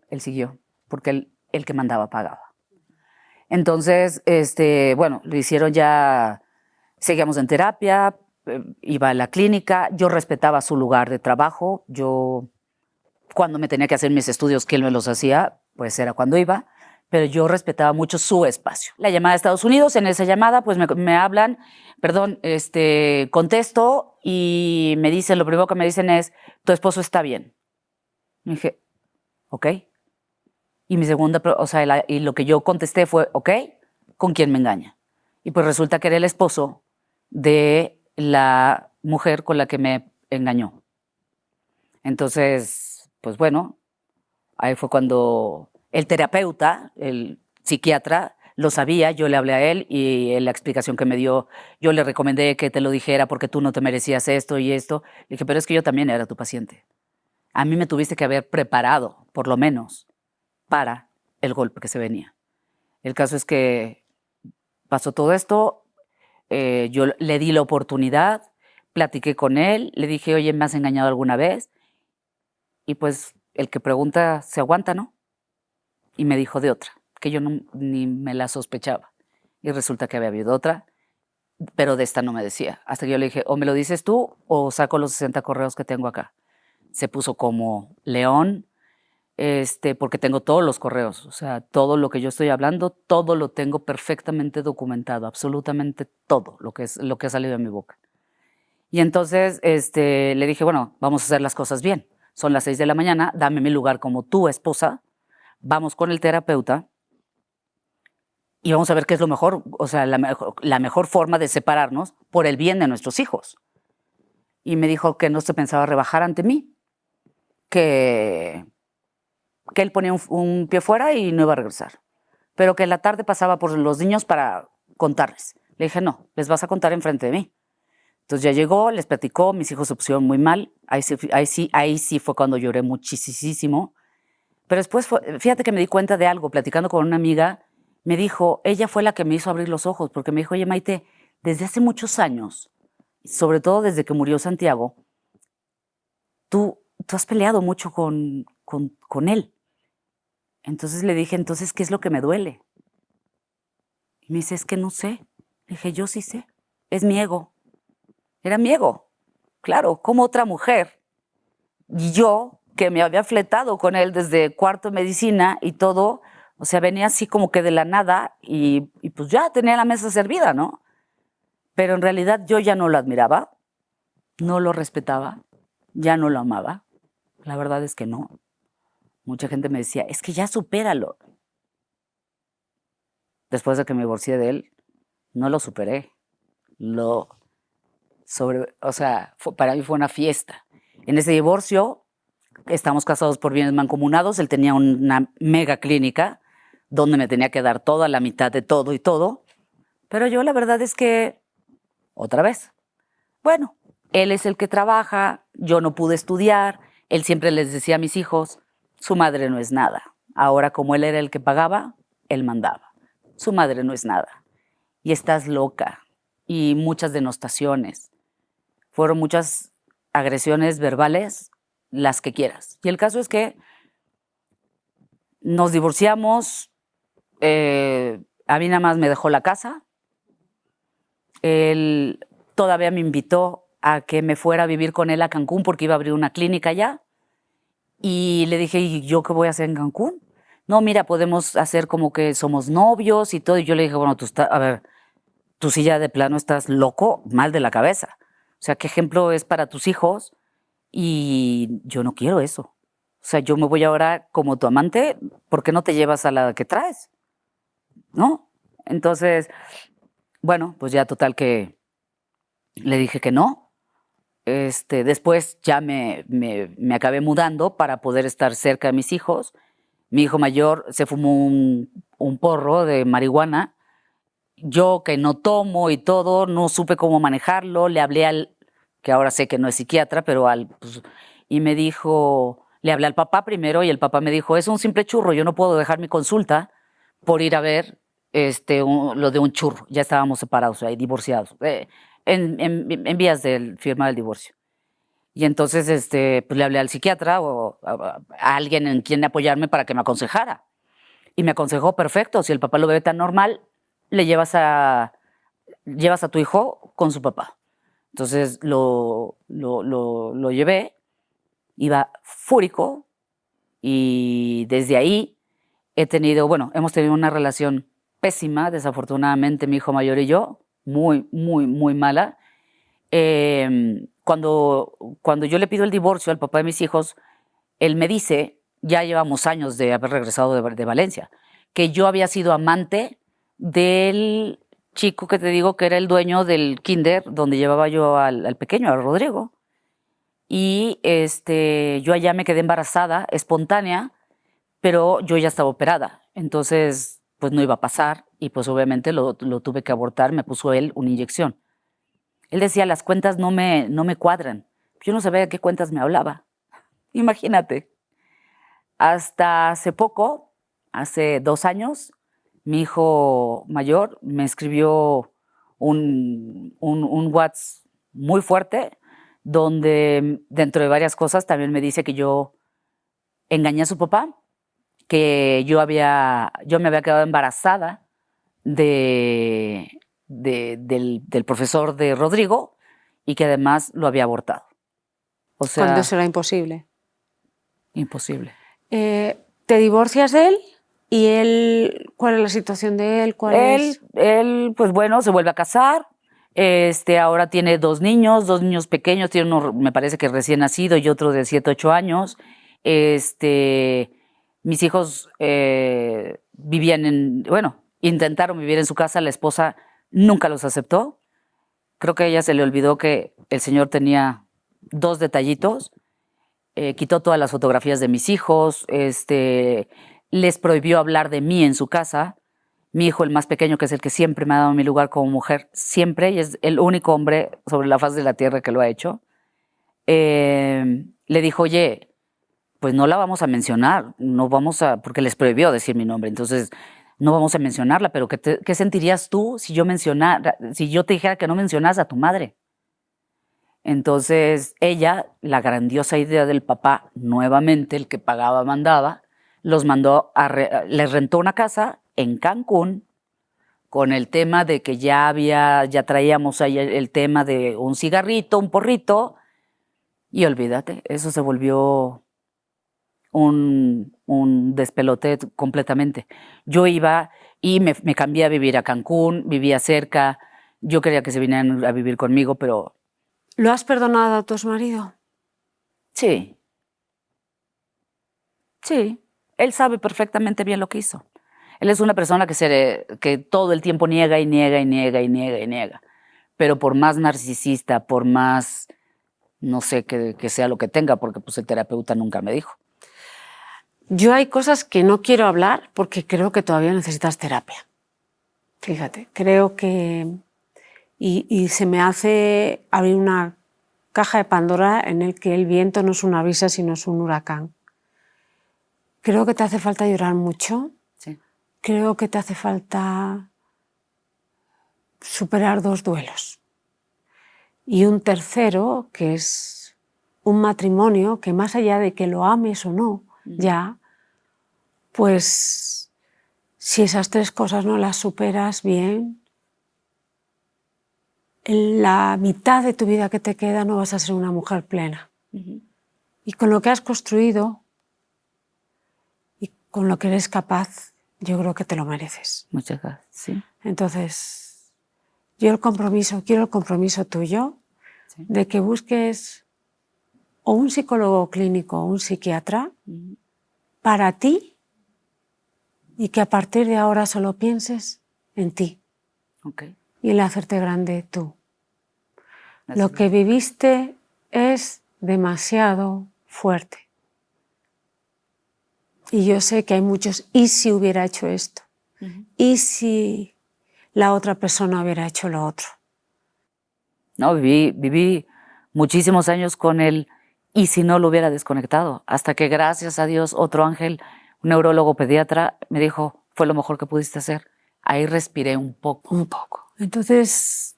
él siguió, porque el que mandaba pagaba. Entonces, bueno, lo hicieron ya, seguíamos en terapia, iba a la clínica, yo respetaba su lugar de trabajo, yo cuando me tenía que hacer mis estudios, que él me los hacía, pues era cuando iba, pero yo respetaba mucho su espacio. La llamada de Estados Unidos, en esa llamada, pues me hablan, perdón, contesto y me dicen, lo primero que me dicen es, tu esposo está bien. Y dije, ok. Y mi segunda, o sea, y lo que yo contesté fue, ok, ¿con quién me engaña? Y pues resulta que era el esposo de la mujer con la que me engañó. Entonces, pues bueno, ahí fue cuando el terapeuta, el psiquiatra, lo sabía, yo le hablé a él y la explicación que me dio, yo le recomendé que te lo dijera porque tú no te merecías esto y esto. Le dije, pero es que yo también era tu paciente. A mí me tuviste que haber preparado, por lo menos, para el golpe que se venía. El caso es que pasó todo esto, yo le di la oportunidad, platiqué con él, le dije, oye, ¿me has engañado alguna vez? Y pues el que pregunta se aguanta, ¿no? Y me dijo de otra, que yo no, ni me la sospechaba. Y resulta que había habido otra, pero de esta no me decía. Hasta que yo le dije, o me lo dices tú o saco los 60 correos que tengo acá. Se puso como león, porque tengo todos los correos. O sea, todo lo que yo estoy hablando, todo lo tengo perfectamente documentado, absolutamente todo lo que ha salido de mi boca. Y entonces le dije, bueno, vamos a hacer las cosas bien. Son las 6 de la mañana, dame mi lugar como tu esposa, vamos con el terapeuta y vamos a ver qué es lo mejor, o sea, la mejor forma de separarnos por el bien de nuestros hijos. Y me dijo que no se pensaba rebajar ante mí, que él ponía un pie fuera y no iba a regresar, pero que en la tarde pasaba por los niños para contarles. Le dije, no, les vas a contar enfrente de mí. Entonces ya llegó, les platicó, mis hijos se pusieron muy mal, ahí sí fue cuando lloré muchísimo. Pero después, fíjate que me di cuenta de algo, platicando con una amiga, me dijo, ella fue la que me hizo abrir los ojos, porque me dijo, oye, Maite, desde hace muchos años, sobre todo desde que murió Santiago, tú has peleado mucho con él. Entonces le dije, entonces, ¿qué es lo que me duele? Y me dice, es que no sé. Le dije, yo sí sé, es mi ego. Era mi ego. Claro, como otra mujer. Y yo, que me había fletado con él desde cuarto de medicina y todo, o sea, venía así como que de la nada y pues ya tenía la mesa servida, ¿no? Pero en realidad yo ya no lo admiraba, no lo respetaba, ya no lo amaba. La verdad es que no. Mucha gente me decía, es que ya supéralo. Después de que me divorcié de él, no lo superé. O sea, para mí fue una fiesta. En ese divorcio, estamos casados por bienes mancomunados, él tenía una mega clínica donde me tenía que dar toda la mitad de todo y todo, pero yo la verdad es que, otra vez, bueno, él es el que trabaja, yo no pude estudiar, él siempre les decía a mis hijos, su madre no es nada. Ahora, como él era el que pagaba, él mandaba. Su madre no es nada. Y estás loca. Y muchas denostaciones. Fueron muchas agresiones verbales, las que quieras. Y el caso es que nos divorciamos, a mí nada más me dejó la casa, él todavía me invitó a que me fuera a vivir con él a Cancún porque iba a abrir una clínica allá. Y le dije, ¿y yo qué voy a hacer en Cancún? No, mira, podemos hacer como que somos novios y todo. Y yo le dije, bueno, a ver, tú sí ya de plano estás loco, mal de la cabeza. O sea, ¿qué ejemplo es para tus hijos? Y yo no quiero eso. O sea, yo me voy ahora como tu amante, ¿por qué no te llevas a la que traes? ¿No? Entonces, bueno, pues ya total que le dije que no. Después ya me acabé mudando para poder estar cerca de mis hijos. Mi hijo mayor se fumó un porro de marihuana. Yo que no tomo y todo, no supe cómo manejarlo. Le hablé que ahora sé que no es psiquiatra, pero pues, y me dijo, le hablé al papá primero y el papá me dijo, es un simple churro, yo no puedo dejar mi consulta por ir a ver lo de un churro. Ya estábamos separados, ahí, divorciados, en vías de firmar el divorcio. Y entonces pues le hablé al psiquiatra o a alguien en quien apoyarme para que me aconsejara. Y me aconsejó, perfecto, si el papá lo ve tan normal, le llevas a tu hijo con su papá. Entonces lo llevé, iba fúrico y desde ahí hemos tenido una relación pésima, desafortunadamente mi hijo mayor y yo, muy mala. Cuando yo le pido el divorcio al papá de mis hijos, él me dice, ya llevamos años de haber regresado de Valencia, que yo había sido amante del chico que te digo que era el dueño del kinder donde llevaba yo al pequeño, a Rodrigo. y yo allá me quedé embarazada, espontánea, pero yo ya estaba operada. Entonces, pues no iba a pasar y pues obviamente lo tuve que abortar. Me puso él una inyección. Él decía, las cuentas no me cuadran. Yo no sabía de qué cuentas me hablaba. Imagínate. Hasta hace poco, hace 2 años, mi hijo mayor me escribió un WhatsApp muy fuerte, donde dentro de varias cosas también me dice que yo engañé a su papá, que yo me había quedado embarazada del profesor de Rodrigo y que además lo había abortado. O Cuando sea, eso era imposible. imposible. ¿Te divorcias de él? ¿Y él, cuál es la situación de él? Él, pues bueno, se vuelve a casar. Ahora tiene 2 niños pequeños. Tiene uno, me parece que recién nacido y otro de 7, 8 años. Mis hijos intentaron vivir en su casa. La esposa nunca los aceptó. Creo que a ella se le olvidó que el señor tenía 2 detallitos. Quitó todas las fotografías de mis hijos, les prohibió hablar de mí en su casa. Mi hijo, el más pequeño, que es el que siempre me ha dado mi lugar como mujer, siempre, y es el único hombre sobre la faz de la tierra que lo ha hecho, le dijo, oye, pues no la vamos a mencionar, porque les prohibió decir mi nombre, entonces no vamos a mencionarla, pero ¿qué sentirías tú si yo te dijera que no mencionas a tu madre? Entonces ella, la grandiosa idea del papá, nuevamente el que pagaba mandaba, les rentó una casa en Cancún con el tema de que ya traíamos ahí el tema de un cigarrito, un porrito, y olvídate, eso se volvió un despelote completamente. Yo iba y me cambié a vivir a Cancún, vivía cerca, yo quería que se vinieran a vivir conmigo, pero ¿Lo has perdonado a tu exmarido? sí. Sí, él sabe perfectamente bien lo que hizo. Él es una persona que todo el tiempo niega y niega y niega y niega y niega. Pero por más narcisista, por más, no sé, que sea lo que tenga, porque pues el terapeuta nunca me dijo. Yo hay cosas que no quiero hablar porque creo que todavía necesitas terapia. Fíjate, creo que... Y se me hace abrir una caja de Pandora en el que el viento no es una brisa, sino es un huracán. Creo que te hace falta llorar mucho. Sí. Creo que te hace falta superar 2 duelos. Y un tercero, que es un matrimonio que más allá de que lo ames o no, ya, pues si esas 3 cosas no las superas bien, en la mitad de tu vida que te queda no vas a ser una mujer plena. Y con lo que has construido y con lo que eres capaz, yo creo que te lo mereces. Muchas gracias. Sí. Entonces, quiero el compromiso tuyo, Sí. de que busques o un psicólogo clínico o un psiquiatra para ti y que a partir de ahora solo pienses en ti. Okay. Y en hacerte grande tú. Así Lo que viviste es demasiado fuerte. Y yo sé que hay muchos, ¿y si hubiera hecho esto? ¿Y si la otra persona hubiera hecho lo otro? No, viví muchísimos años con él y si no lo hubiera desconectado, hasta que gracias a Dios otro ángel, un neurólogo pediatra, me dijo, fue lo mejor que pudiste hacer. Ahí respiré un poco. Un poco. Entonces,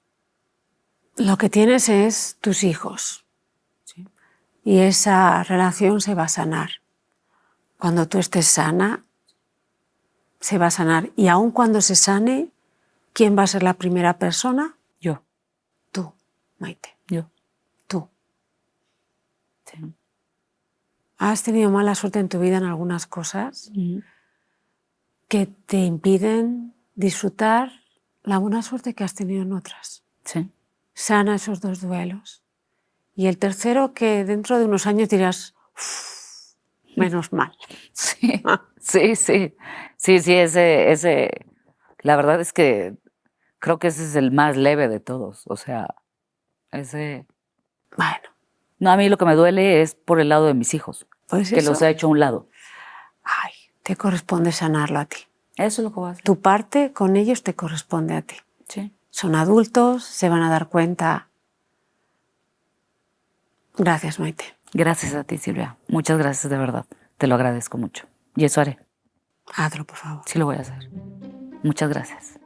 lo que tienes es tus hijos. Sí. Y esa relación se va a sanar. Cuando tú estés sana, se va a sanar. Y aun cuando se sane, ¿quién va a ser la primera persona? Yo. Tú, Maite. Yo. Tú. Sí. ¿Has tenido mala suerte en tu vida en algunas cosas que te impiden disfrutar la buena suerte que has tenido en otras? Sí. Sana esos 2 duelos. Y el tercero, que dentro de unos años dirás, menos mal. Sí, sí, sí. Sí, sí, ese. La verdad es que creo que ese es el más leve de todos. O sea, ese. Bueno, No, a mí lo que me duele es por el lado de mis hijos, Pues que eso. los he hecho a un lado. Ay, te corresponde sanarlo a ti. Eso es lo que voy a hacer. Tu parte con ellos te corresponde a ti. Sí. Son adultos, se van a dar cuenta. Gracias, Maite. Gracias a ti, Silvia. Muchas gracias, de verdad. Te lo agradezco mucho. Y eso haré. Hazlo, por favor. Sí lo voy a hacer. Muchas gracias.